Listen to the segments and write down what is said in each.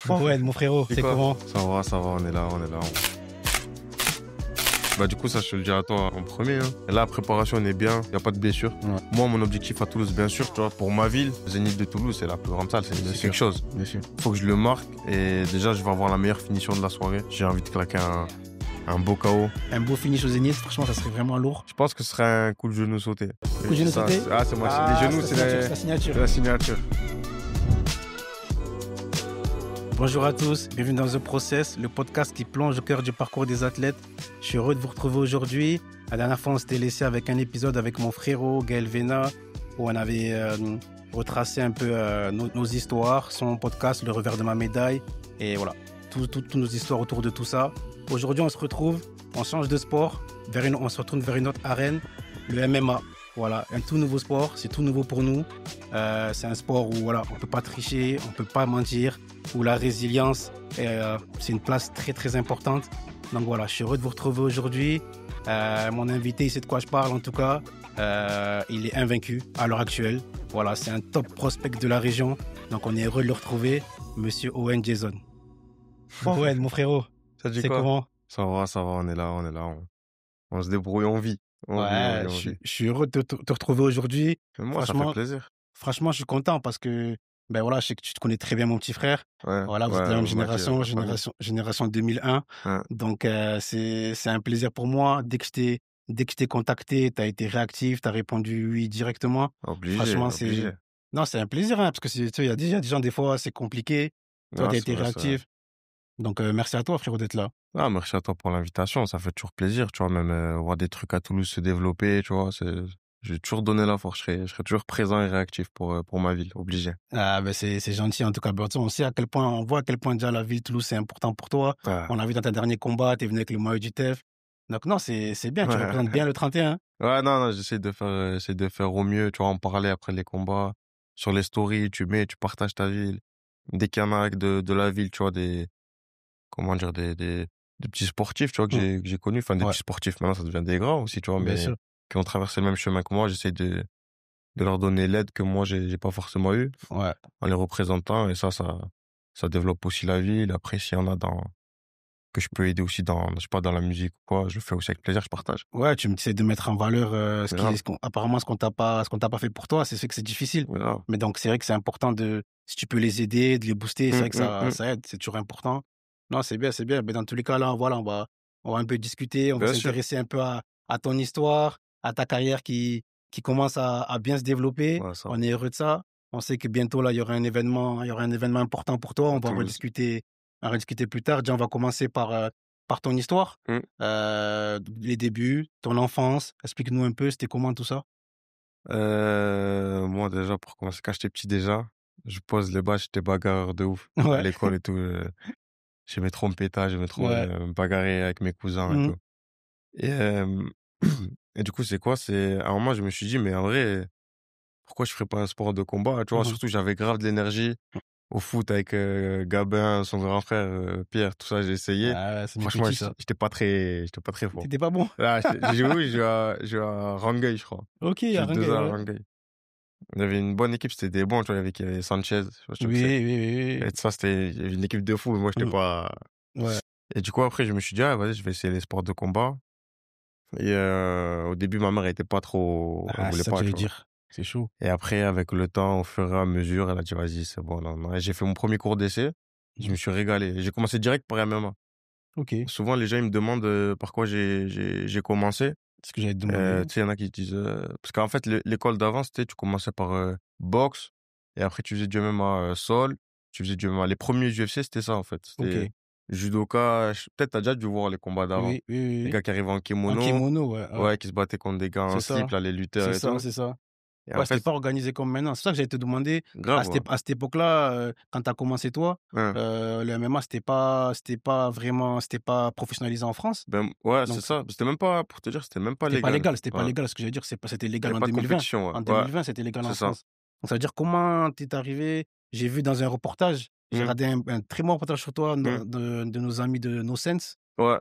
Ouais, mon frérot, c'est comment? Ça va, on est là. Bah, du coup, ça, je te le dis à toi en premier. Hein. Et là, la préparation, on est bien, il n'y a pas de blessure. Ouais. Moi, mon objectif à Toulouse, bien sûr, tu vois, pour ma ville, Zénith de Toulouse, c'est la plus grande salle, c'est quelque chose. Bien sûr. Il faut que je le marque et déjà, je vais avoir la meilleure finition de la soirée. J'ai envie de claquer un beau KO. Un beau finish au Zénith, franchement, ça serait vraiment lourd. Je pense que ce serait un coup de genou sauté. Coup de genou sauté? Ah, c'est moi. Les genoux, c'est la signature. la signature. Bonjour à tous, bienvenue dans The Process, le podcast qui plonge au cœur du parcours des athlètes. Je suis heureux de vous retrouver aujourd'hui. La dernière fois, on s'était laissé avec un épisode avec mon frérot Gaël Vena, où on avait retracé un peu nos histoires, son podcast, Le Revers de ma médaille, et voilà, toutes nos histoires autour de tout ça. Aujourd'hui, on se retrouve, on change de sport, on se retourne vers une autre arène, le MMA. Voilà, un tout nouveau sport, c'est tout nouveau pour nous. C'est un sport où voilà, on ne peut pas tricher, on ne peut pas mentir, où la résilience, c'est une place très très importante. Donc voilà, je suis heureux de vous retrouver aujourd'hui. Mon invité, il sait de quoi je parle en tout cas. Il est invaincu à l'heure actuelle. Voilà, c'est un top prospect de la région. Donc on est heureux de le retrouver, Monsieur Owen Jason. Owen, mon frérot, Ça dit c'est quoi? comment? Ça va, on est là. On se débrouille, on vit. Je suis heureux de te retrouver aujourd'hui. Moi, ça fait plaisir. Franchement, je suis content parce que ben voilà, je sais que tu te connais très bien mon petit frère. Ouais, voilà, vous êtes de la même génération 2001. Ouais. Donc c'est un plaisir pour moi. Dès que je t'ai contacté, tu as été réactif, tu as répondu oui directement. Franchement, obligé. c'est un plaisir parce que tu sais, il y a des gens des fois c'est compliqué. Toi, tu as été réactif. Donc merci à toi frérot d'être là. Ah, merci à toi pour l'invitation, ça fait toujours plaisir, tu vois, même voir des trucs à Toulouse se développer, tu vois, je vais toujours donner la force, je serai toujours présent et réactif pour ma ville, obligé. Ah ben c'est gentil en tout cas. On voit à quel point déjà la ville de Toulouse c'est important pour toi. Ouais. On l'a vu dans ta dernier combat, t'es venu avec le maillot du TEF. Donc non, c'est bien, tu représentes bien le 31. Ouais, non, j'essaie de faire au mieux, tu vois, en parler après les combats, sur les stories, tu partages ta ville. Dès qu'il y en a de la ville, tu vois, des petits sportifs, tu vois, que j'ai connus, enfin, des petits sportifs, maintenant, ça devient des grands aussi, tu vois, Bien mais sûr. qui ont traversé le même chemin que moi, j'essaie de leur donner l'aide que moi, j'ai pas forcément eu, Ouais. en les représentant, et ça développe aussi la ville. Après, s'il y en a que je peux aider aussi je sais pas, dans la musique ou quoi, je le fais aussi avec plaisir, je partage. Ouais, tu me disais de mettre en valeur apparemment ce qu'on t'a pas fait pour toi, c'est sûr que c'est difficile. Grave. Mais donc c'est vrai que c'est important si tu peux les aider, de les booster, c'est vrai que ça aide, c'est toujours important. Non, c'est bien. Mais dans tous les cas là, voilà, on va un peu discuter, on va s'intéresser un peu à ton histoire, à ta carrière qui commence à bien se développer. Ouais, ça. On est heureux de ça. On sait que bientôt là, il y aura un événement important pour toi. On va en rediscuter plus tard. Déjà, on va commencer par ton histoire, les débuts, ton enfance. Explique-nous un peu, c'était comment tout ça? Moi, déjà, pour commencer, quand j'étais petit, déjà, je pose les bas, j'étais bagarreur de ouf. Ouais. À l'école et tout, j'aimais trop me péter, j'aimais trop me bagarrer avec mes cousins et tout. Et, et du coup, à un moment, je me suis dit, mais en vrai, pourquoi je ferais pas un sport de combat, tu vois? Surtout, j'avais grave de l'énergie. Au foot avec Gabin, son grand frère Pierre, tout ça, j'ai essayé. Ah, c'est Franchement, petit, ça. j'étais pas très fort. T'étais pas bon? Là, j'ai joué à Rangueil, je crois. Ok, J'ai à 2 ans à Rangueil, ouais. Rangueil. Il y avait une bonne équipe, c'était des bons, tu vois, il y avait Sanchez, je sais pas si tu sais. Oui. Et ça, il y avait une équipe de fou, mais moi, j'étais pas... Ouais. Et du coup, après, je me suis dit, ah, vas-y, je vais essayer les sports de combat. Et au début, ma mère, elle était pas trop... Elle Ah, voulait c'est ça pas, que tu j'allais vois. dire. C'est chaud. Et après, avec le temps, au fur et à mesure, elle a dit, vas-y, c'est bon, non. Et j'ai fait mon premier cours d'essai. Je me suis régalé. J'ai commencé direct par MMA. Ok. Souvent, les gens, ils me demandent par quoi j'ai commencé. C'est ce que j'allais te demander. Tu sais, il y en a qui disent... parce qu'en fait, l'école d'avant, c'était, tu commençais par boxe, et après, tu faisais du MMA sol, tu faisais du MMA. Les premiers UFC, c'était ça, en fait. C'était judoka. Peut-être t'as déjà dû voir les combats d'avant. Oui. Les gars qui arrivaient en En kimono. kimono, ouais. Ouais, qui se battaient contre des gars en slip, là, les lutteurs et tout. C'est ça. Et Ouais, en c'était fait, pas organisé comme maintenant. C'est ça que j'allais te demander. grave, ouais. À cette époque-là, quand tu as commencé toi, Ouais. le MMA, c'était pas professionnalisé en France. Ben, ouais, Donc, c'est ça. C'était même pas, pour te dire, c'était même pas C'était légal. pas légal. Ce que j'allais dire, c'était Il y légal avait en pas de 2020. compétition, ouais. En 2020, c'était légal en C'est ça. France. Donc, ça veut dire comment t'es arrivé. J'ai vu dans un reportage, j'ai regardé un très bon reportage sur toi de nos amis de No Sense, Ouais,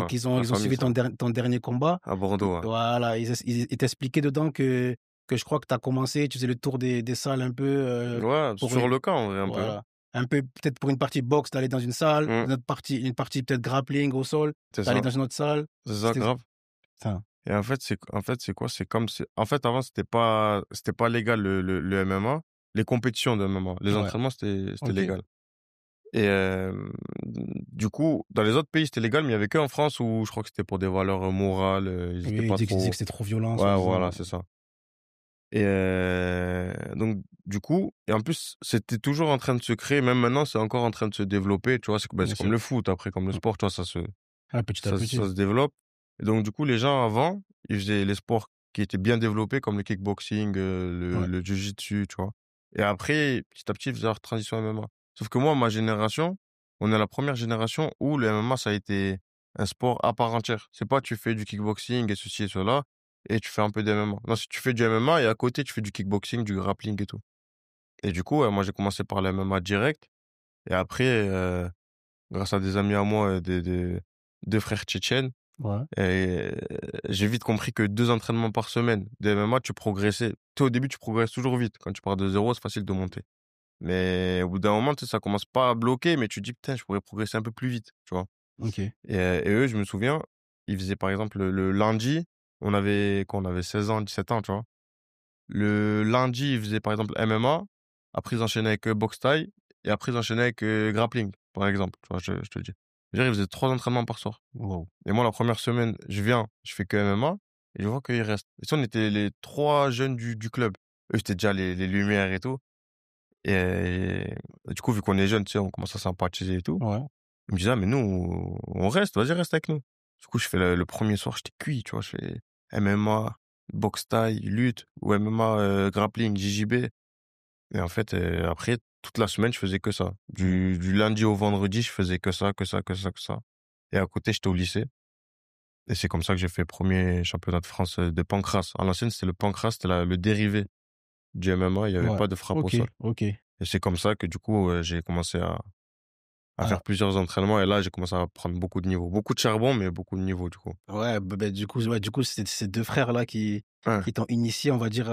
qu'ils ont suivi ton dernier combat. à Bordeaux, ouais. Voilà, ils t'expliquaient dedans que je crois que tu as commencé, tu faisais le tour des salles un peu. Ouais, sur le camp, en vrai, un peu. Voilà. un peu, peut-être pour une partie boxe, tu allais dans une salle, Mmh. une partie peut-être grappling au sol, C'est tu allais ça. dans une autre salle. C'est ça, C'était grave. ça. Et en fait, c'est quoi? C'est comme c'est en fait, avant, c'était pas légal le MMA, les compétitions de MMA. Les Ouais, entraînements, c'était OK. légal. Et du coup, dans les autres pays, c'était légal, mais il y avait qu'en France où je crois que c'était pour des valeurs, morales, ils étaient Oui, pas ils disaient trop que c'était trop violent, ouais, soi-disant. voilà, c'est ça. Et donc du coup et en plus, c'était toujours en train de se créer, même maintenant, c'est encore en train de se développer, tu vois? Bien C'est comme sûr. le foot, après, comme le Mmh. sport, tu vois? Ça se Ouais, petit à ça petit. ça se développe et donc du coup, les gens avant, ils faisaient les sports qui étaient bien développés comme le kickboxing, Ouais, le jiu-jitsu, tu vois? Et après, petit à petit, ils faisaient leur transition MMA. Sauf que moi, ma génération, on est la première génération où le MMA, ça a été un sport à part entière. C'est pas tu fais du kickboxing et ceci et cela et tu fais un peu d'MMA. Non, si tu fais du MMA et à côté, tu fais du kickboxing, du grappling et tout. Et du coup, moi, j'ai commencé par le MMA direct et après, grâce à des amis à moi, 2 frères tchétchènes ouais, et j'ai vite compris que 2 entraînements par semaine de MMA, tu progressais. Tu sais, au début, tu progresses toujours vite. Quand tu pars de zéro, c'est facile de monter. Mais au bout d'un moment, tu sais, ça commence pas à bloquer, mais tu te dis: «Putain, je pourrais progresser un peu plus vite», tu vois? OK. Et eux, je me souviens, ils faisaient par exemple le lundi, on avait 16 ans, 17 ans, tu vois? Le lundi, ils faisaient par exemple MMA, après ils enchaînaient avec, boxe thaï et après ils enchaînaient avec, grappling, par exemple, tu vois? Je te dis. C'est-à-dire, ils faisaient 3 entraînements par soir. Wow. Et moi, la première semaine, je viens, je fais que MMA et je vois qu'ils restent. Et ça, on était les 3 jeunes du club. Eux, c'était déjà les lumières et tout et du coup, vu qu'on est jeunes, tu sais, on commence à sympathiser et tout. Ouais, Ils me disaient: «Ah mais nous, on reste, vas-y, reste avec nous». Du coup, je fais le 1er soir, j'étais cuit, tu vois? Je fais MMA, boxe thaï, lutte ou MMA, grappling, JJB et en fait, après toute la semaine, je faisais que ça. ouais. Du lundi au vendredi, je faisais que ça, que ça, que ça, que ça et à côté, j'étais au lycée. Et c'est comme ça que j'ai fait premier championnat de France, de pancrace. À l'ancienne, c'était le pancrace, c'était le dérivé du MMA, il y avait Ouais. pas de frappe au OK, sol. OK. Et c'est comme ça que du coup, j'ai commencé à Ah, faire plusieurs entraînements et là, j'ai commencé à prendre beaucoup de niveau. Beaucoup de charbon, mais beaucoup de niveau du coup. ouais, du coup, c'est ces 2 frères-là Ouais, qui t'ont initié, on va dire,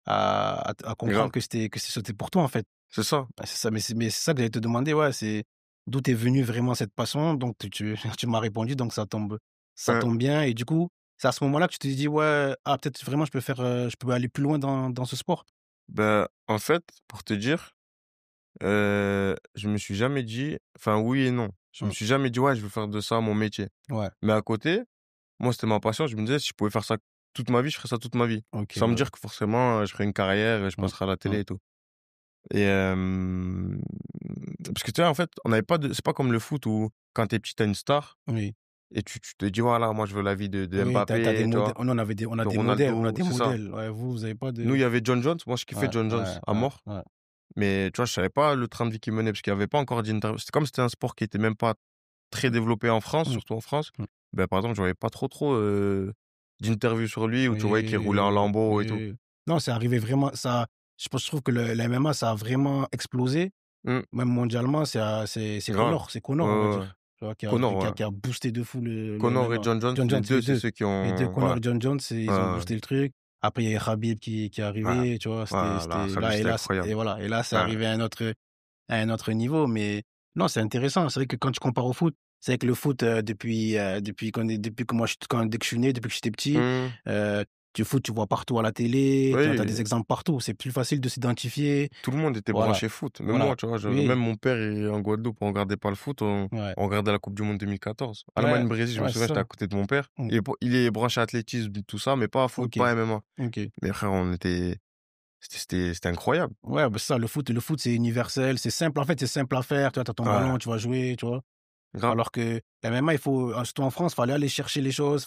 à comprendre grave, que c'était pour toi, en fait. c'est ça. Bah, c'est ça, mais c'est ça que j'allais te demander, ouais, c'est d'où t'es venu vraiment cette passion? Donc tu m'as répondu, donc ça Ouais. tombe bien et du coup, c'est à ce moment-là que tu t'es dit: «Ouais, ah peut-être vraiment je peux aller plus loin dans ce sport»? Bah, en fait, pour te dire, je me suis jamais dit enfin oui et non. Je me Mmh, suis jamais dit: «Ouais, je veux faire de ça mon métier». ouais, Mais à côté, moi, c'était ma passion. Je me disais: «Si je pouvais faire ça toute ma vie, je ferais ça toute ma vie». OK, Sans me ouais, dire que forcément, je ferais une carrière et je mmh, passerai à la mmh, télé et tout. Et parce que tu vois, en fait, on n'avait pas de c'est pas comme le foot où quand t'es petit, tu une star oui. et tu te dis: «Voilà, moi, je veux la vie de Oui, tu as des Mbappé», tu modèles. vois? Nous, on a De des modèles, on a Ronaldo, des c'est ça. modèles. Ouais, vous avez pas Nous, il de y avait John Jones. Moi, je kiffais ouais, John Jones ouais, à ouais, mort. ouais. Mais tu vois, je savais pas le train de vie qu'il menait parce qu'il y avait pas encore d'interview. C'était comme c'était un sport qui était même pas très développé en France, Mmh, surtout en France. mmh. Ben, par exemple, je voyais pas trop, d'interviews sur lui où tu voyais qu'il roulait en Oui, Lambo et tout. oui. Non, c'est arrivé vraiment ça je trouve que le la MMA, ça a vraiment explosé, Mmh, même mondialement, grave. C'est Ouais, Conor, on va ouais, ouais. dire, tu vois? Conor, ouais. Qui a boosté de fou le Conor et MMA. John Jones, John les Jones, 2 c'est ceux qui les 2 ont Conor ouais, et John Jones, ouais, ils ont ouais, boosté le truc. Après, il y a Khabib qui est ouais. arrivé, tu vois? Voilà, C'était Khabib, là c'était incroyable. et voilà et là, c'est Ouais, arrivé à un autre niveau, mais non, c'est intéressant. C'est vrai que quand tu compares au foot, c'est vrai que le foot, depuis que moi je dès que je suis né, depuis que j'étais petit, mmh, heu, du foot, tu vois partout à la télé, tu as oui, des exemples partout. C'est plus facile de s'identifier. tout le monde était Voilà, branché foot. Même voilà. moi, tu vois? Même Oui, mon père en Guadeloupe, on regardait pas le foot, ouais, on regardait la coupe du monde 2014. ouais, Allemagne-Brésil, je me ouais, souviens, c'est j'étais à ça. côté de mon père. Mmh. Il est branché athlétisme, tout ça, mais pas foot, OK, pas MMA. OK. Mais frère, c'était incroyable. Ouais, bah, c'est ça, le foot, c'est universel, c'est simple. En fait, c'est simple à faire. Tu vois, tu as ton Ouais, ballon, tu vas jouer, tu vois? grave. Alors que la MMA, il faut surtout en France, fallait aller chercher les choses,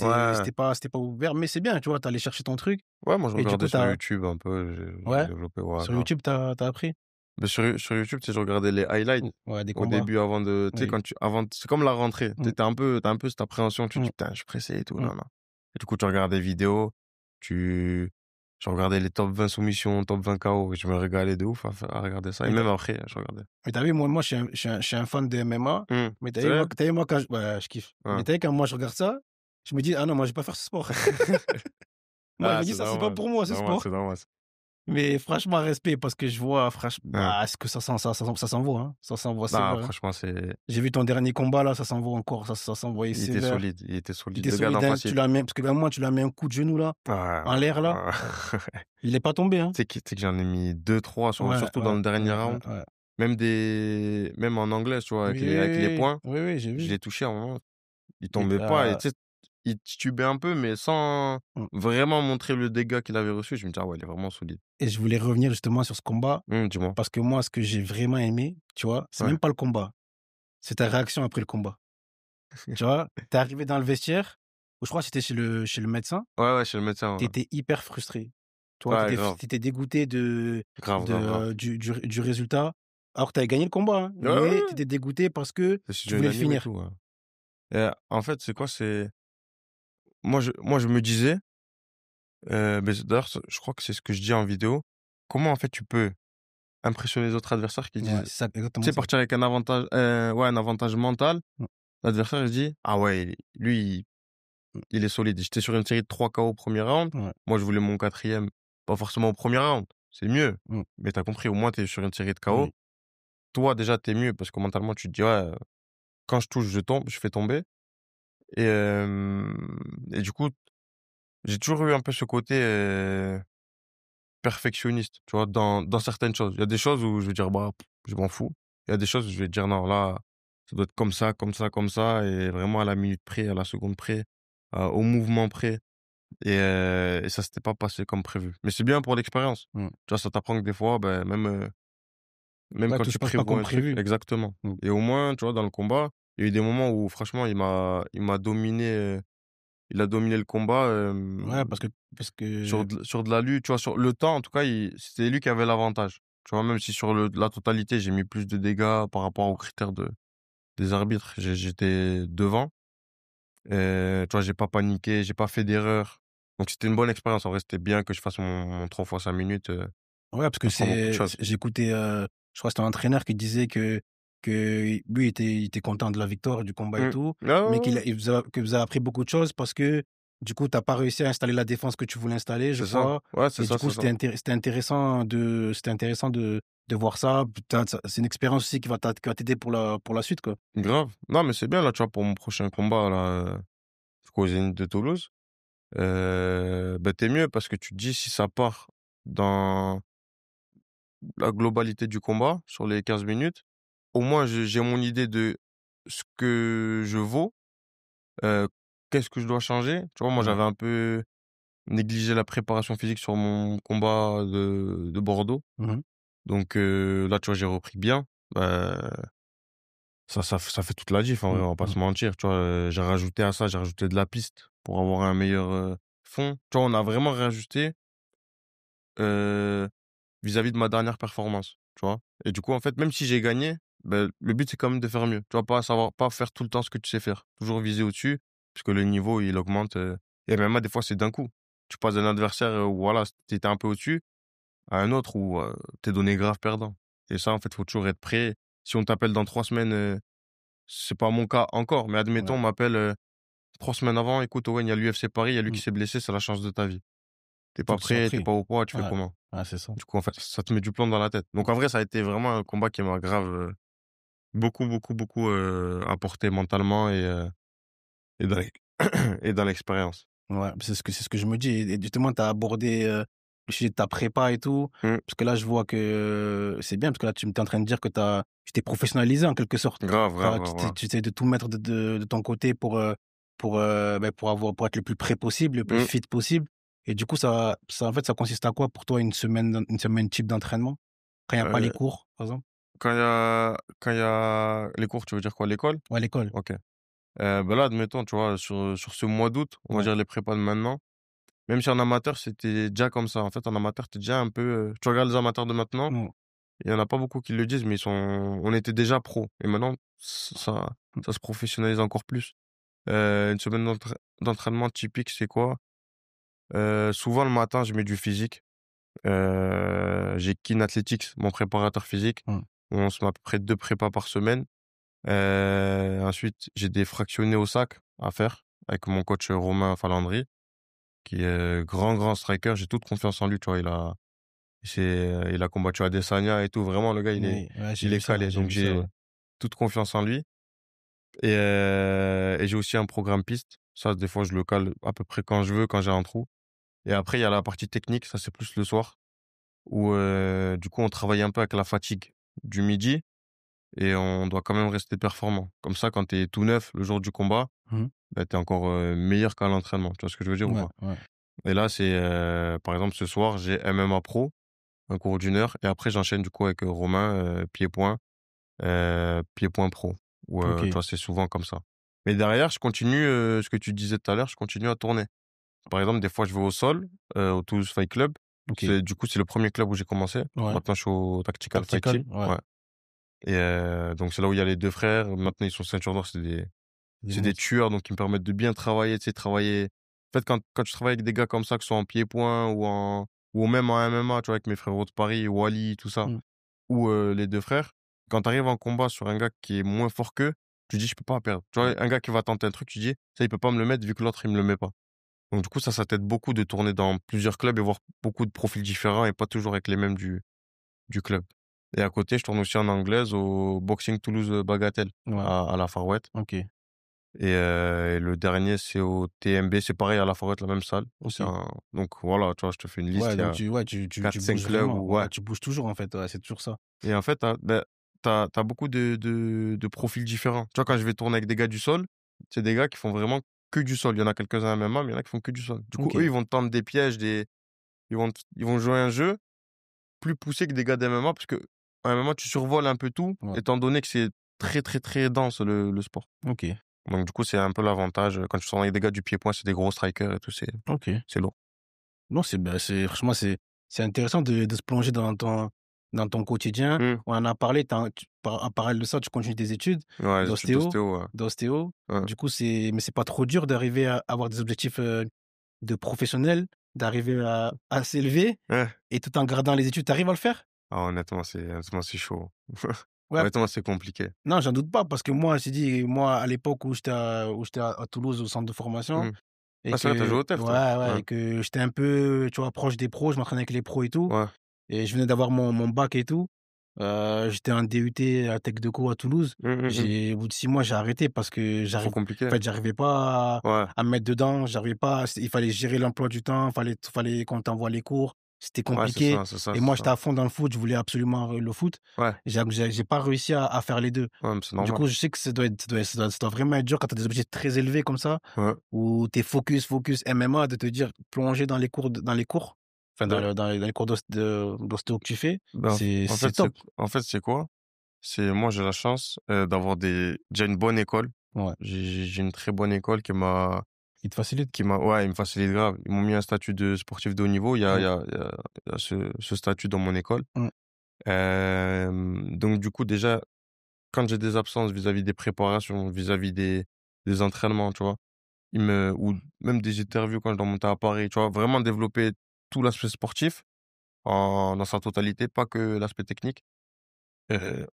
Ouais, c'était pas ouvert, mais c'est bien, tu vois? Tu allais chercher ton truc ouais, moi je et du regardais coup, sur YouTube un peu, j'ai ouais, développé, ouais, sur grave. YouTube, tu as appris? Mais sur YouTube, tu sais, je regardais les highlights Ouais, des au combats. début avant de tu sais, Oui. c'est comme la rentrée. Tu Mmh, sais, tu un peu cette appréhension, tu te dis: mmh, «Putain, je suis pressé et tout, mmh. non, non». Et du coup, tu regardes des vidéos, tu je regardais les top 20 soumissions, top 20 KO et je me régalais de ouf à regarder ça et Mais même après, je regardais. mais tu vu, moi, je suis un fan de MMA, Mmh. mais tu vu, Sérieux? moi, quand ouais, je kiffe. Mais Ouais. tu vu, quand moi, je regarde ça, je me dis: «Ah non, moi, je vais pas faire ce sport». Moi, je Ah, me dis: c'est «Ça, c'est pas normal, pour moi, c'est ce normal, sport». c'est normal. Mais franchement, respect, parce que je vois, Hein. bah, ce que ça s'envoie, hein. Ça s'envoie Non, sévère, hein. franchement, J'ai vu ton dernier combat là, ça s'envoie encore, ça s'envoyait il était sévère. solide, il était Il solide. était Le gars solide, d'en hein, face, il tu l'as mis parce que là, moi, tu l'as mis un coup de genou là, ouais, en l'air là, ouais, il est pas tombé, hein. tu sais que j'en ai mis deux trois Ouais, surtout dans ouais, le dernier ouais, ouais, round. ouais. Même en anglais, tu vois, Oui, avec les oui, poings, oui, oui, oui, j'ai je vu. l'ai touché à un moment, il Et tombait pas et tu sais, il titubait un peu, mais sans mmh vraiment montrer le dégât qu'il avait reçu. Je me dis: «Ah ouais, il est vraiment solide». et je voulais revenir justement sur ce combat, Dis-moi? parce que moi, ce que j'ai vraiment aimé, tu vois, c'est Ouais. même pas le combat, c'est ta réaction après le combat. Tu vois? Tu es arrivé dans le vestiaire, ou je crois que c'était chez le médecin, Ouais, ouais, chez le médecin, tu ouais. étais hyper frustré. Tu vois? Tu Ouais, étais grave. dégoûté Grave, grave, grave. du résultat, alors que tu avais gagné le combat, hein, Ouais, ouais, mais tu ouais, étais dégoûté parce que c'est tu sujet voulais le unanime et finir. tout, ouais. Et en fait, c'est quoi? C'est moi, je me disais, beh, d'ailleurs, je crois que c'est ce que je dis en vidéo. Comment, en fait, tu peux impressionner les autres adversaires qui Ouais, disent c'est ça, tu exactement sais, ça. partir avec un avantage, ouais, un avantage mental. Mmh, L'adversaire, il se dit: «Ah ouais, lui, mmh, il est solide». J'étais sur une série de 3 KO au 1er round. ouais, Moi, je voulais mon quatrième, pas forcément au premier round, c'est mieux. mmh, Mais tu as compris, au moins, tu es sur une série de KO. oui, Toi, déjà, tu es mieux parce que mentalement, tu te dis: «Ouais, quand je touche, je tombe, je fais tomber». Et du coup, j'ai toujours eu un peu ce côté, perfectionniste, tu vois? Dans certaines choses. Il y a des choses où je vais dire: «Bah, je m'en fous». Il y a des choses où je vais dire: «Non, là, ça doit être comme ça, comme ça, comme ça» et vraiment à la minute près, à la seconde près, au mouvement près et ça s'était pas passé comme prévu. Mais c'est bien pour l'expérience. mmh. Tu vois? Ça t'apprend que des fois, ben, même Ouais, quand tout tu se passe pas prévois comme un truc prévu. exactement Mmh. et au moins, tu vois, dans le combat, il y a eu des moments où franchement, il m'a dominé, il a dominé le combat, Ouais, parce que sur de la lutte, tu vois? Sur le temps, en tout cas, c'était lui qui avait l'avantage. Tu vois? Même si sur la totalité, j'ai mis plus de dégâts par rapport aux critères des arbitres, j'étais devant. Tu vois? J'ai pas paniqué, j'ai pas fait d'erreur. Donc c'était une bonne expérience. En vrai, c'était bien que je fasse mon 3 fois 5 minutes, ouais, parce que j'apprends beaucoup de choses. j'ai écouté, je crois que c'était un entraîneur qui disait que lui il était content de la victoire, du combat et Mmh. tout, Ouais, mais ouais, ouais. que vous avez appris beaucoup de choses parce que, du coup, tu as pas réussi à installer la défense que tu voulais installer, je C'est ça. crois, Ouais, c'est et ça, du coup, c'est ça. c'était intéressant de voir ça. Putain, ça c'est une expérience aussi qui va t'aider pour la suite, quoi. Grave. Non, mais c'est bien là, tu vois? Pour mon prochain combat là, du coup au Zénith de Toulouse, bah, tu mieux parce que tu te dis si ça part dans la globalité du combat sur les 15 minutes, au moins j'ai mon idée de ce que je vaux, heu, qu'est-ce que je dois changer? Tu vois? Moi, Ouais. j'avais un peu négligé la préparation physique sur mon combat de Bordeaux. Mmh. Donc là, tu vois, j'ai repris bien. Ça fait toute la diff en vrai, Mmh, on va pas mmh. se mentir, tu vois? J'ai rajouté à ça, j'ai rajouté de la piste pour avoir un meilleur, fond. Tu vois? On a vraiment réajusté, heu, vis-à-vis de ma dernière performance, tu vois? Et du coup, en fait, même si j'ai gagné, ben le but, c'est quand même de faire mieux. Tu vois? Pas faire tout le temps ce que tu sais faire. Toujours viser au-dessus, puisque le niveau, il augmente, et MMA, des fois, c'est d'un coup. Tu passes d'un adversaire, où voilà, tu étais un peu au-dessus, à un autre où, tu donné grave perdant. Et ça, en fait, faut toujours être prêt. Si on t'appelle dans 3 semaines, c'est pas mon cas encore, mais admettons, Ouais. on m'appelle, 3 semaines avant: «Écoute Owen, il y a l'UFC Paris, il y a lui qui Mmh. s'est blessé, c'est la chance de ta vie. Tu Faut pas que tu sois prêt, tu prêt. pas au poids, tu fais Ouais. comment?» Ouais, c'est ça. Du coup, en fait, ça te met du plomb dans la tête. Donc en vrai, ça a été vraiment un combat qui m'a grave, beaucoup, beaucoup, beaucoup, apporté mentalement et dans l'ex et dans l'expérience. Ouais, c'est ce que je me dis, et justement tu as abordé, le sujet de ta prépa et tout, Mmh. parce que là je vois que c'est bien, parce que là tu es en train de dire que tu t'es professionnalisé en quelque sorte. Grave, Tu grave, grave, ouais. tu essaies de tout mettre de ton côté pour être le plus prêt possible, le plus Mmh. fit possible, et du coup ça en fait ça consiste à quoi pour toi une semaine type d'entraînement? Quand il y a pas les Heu, cours, par exemple? quand il y a les cours, tu veux dire quoi? L'école? Ouais, à l'école. OK. Bah, là, admettons, tu vois, sur ce mois d'août, on va Ouais. dire les prépas de maintenant, même si en amateur, c'était déjà comme ça. En fait, en amateur, tu déjà un peu, tu regardes les amateurs de maintenant, Mmh. il y en a pas beaucoup qui le disent, mais on était déjà pro et maintenant Mmh. ça se professionnalise encore plus. Une semaine d'entraînement typique, c'est quoi? Souvent le matin, je mets du physique. J'ai Kin Athletics, mon préparateur physique. Mmh. On se met à peu près 2 prépas par semaine. Ensuite, j'ai des fractionnés au sac à faire avec mon coach, Romain Falandry, qui est grand, grand striker. J'ai toute confiance en lui, tu vois? Il a combattu Adesanya et tout. Vraiment, le gars, Oui, ouais, il est calé. j'ai Donc, vu ça, j'ai ouais. toute confiance en lui. Et j'ai aussi un programme piste. Ça, des fois, je le cale à peu près quand je veux, quand j'ai un trou. Et après, il y a la partie technique. Ça, c'est plus le soir où, du coup, on travaille un peu avec la fatigue du midi et on doit quand même rester performant. Comme ça, quand tu es tout neuf le jour du combat, Mmh. bah, tu es encore, meilleur qu'à l'entraînement. Tu vois ce que je veux dire ou Ouais, pas? ouais. Et là, c'est, par exemple, ce soir, j'ai MMA Pro, un cours d'1 heure et après j'enchaîne du coup avec, Romain, pied-point pro ou, tu OK, vois, c'est souvent comme ça. Mais derrière, je continue, ce que tu disais tout à l'heure, je continue à tourner. Par exemple, des fois, je vais au sol, au Toulouse Fight Club. OK. C'est le premier club où j'ai commencé. Ouais. Maintenant, je suis au Tactical Fight Tactical? Team. Ouais. Ouais. Et donc c'est là où il y a les 2 frères. Maintenant, ils sont ceinture noire, Des c'est des monstres. tueurs, donc ils me permettent de bien travailler, tu sais, travailler en fait, quand tu travailles avec des gars comme ça, que ce soit en pied-point ou même en MMA, tu vois, avec mes frérots de Paris, Wally, tout ça, Mmh. ou les 2 frères, quand tu arrives en combat sur un gars qui est moins fort qu'eux, tu dis: «Je peux pas perdre». Tu Mmh. vois, un gars qui va tenter un truc, tu dis: «Ça, il peut pas me le mettre vu que l'autre, il me le met pas». Donc du coup, ça t'aide beaucoup de tourner dans plusieurs clubs et voir beaucoup de profils différents et pas toujours avec les mêmes du club. Et à côté, je tourne aussi en anglaise au Boxing Toulouse, Bagatelle Ouais. à la Far West. OK, Et le dernier, c'est au TMB, c'est pareil à la Forêt, la même salle. C'est OK. un donc voilà, tu vois, je te fais une liste, Ouais, il y donc a tu ouais, tu 4-5 bouges clubs vraiment. où ouais. Ouais, tu bouges toujours, en fait, ouais, c'est toujours ça. Et en fait, tu as beaucoup de profils différents. Tu vois, quand je vais tourner avec des gars du sol, c'est des gars qui font vraiment que du sol. Il y en a quelques-uns à MMA, mais il y en a qui font que du sol. Du coup, eux, OK. ils vont te tendre des pièges, ils vont jouer un jeu plus poussé que des gars d'MMA parce qu'en MMA, tu survoles un peu tout, Ouais. étant donné que c'est très, très, très dense le sport. OK. Donc du coup, c'est un peu l'avantage, quand tu sors avec des gars du pied-point, c'est des gros strikers et tout, OK. c'est lourd. Non, c'est franchement, c'est intéressant de se plonger dans ton quotidien. Mmh. On en a parlé, tu en parallèle de ça, tu continues tes études Ouais, les études d'ostéo d'ostéo, ouais. d'ostéo. Ouais. Du coup, c'est pas trop dur d'arriver à avoir des objectifs, de professionnel, d'arriver à s'élever Ouais. et tout en gardant les études, tu arrives à le faire? Ah honnêtement, c'est chaud. Ouais. Honnêtement, c'est compliqué. Non, j'en doute pas parce que moi, je dit, moi, à l'époque où j'étais à Toulouse au centre de formation Mmh. et Ah, c'est vrai, tu as joué que au TEF, toi? ouais, ouais Ouais. et que j'étais un peu, tu vois, proche des pros, je m'entraînais avec les pros et tout Ouais. et je venais d'avoir mon bac et tout. J'étais en DUT à Tech Deco à Toulouse. Mmh, mmh mh. Au bout de 6 mois, j'ai arrêté parce que Trop en compliqué. fait, j'arrivais pas Ouais. à me mettre dedans, j'arrivais pas il fallait gérer l'emploi du temps, fallait qu'on t'envoie les cours, c'était Ouais, compliqué c'est ça, et c'est moi, ça. j'étais à fond dans le foot, je voulais absolument le foot. Ouais. J'ai pas réussi à faire les 2. Ouais, mais c'est Du normal. coup, je sais que ça doit vraiment être dur quand tu as des objectifs très élevés comme ça, Ouais. où tu es focus MMA, de te dire plonger dans les cours, enfin Ben dans les cours d'ostéo que tu fais, ben, c'est top. en fait, c'est quoi? C'est moi, j'ai la chance, d'avoir déjà une bonne école. Ouais, J'ai une très bonne école il te facilite. ouais, ils me facilitent grave. Ils m'ont mis un statut de sportif de haut niveau. Mmh, Il y a ce statut dans mon école. mmh, Donc du coup, déjà, quand j'ai des absences vis-à-vis des préparations, vis-à-vis des entraînements, tu vois? Ou même des interviews quand je dois monter à Paris, tu vois? Vraiment développer tout l'aspect sportif dans sa totalité, pas que l'aspect technique. Heu,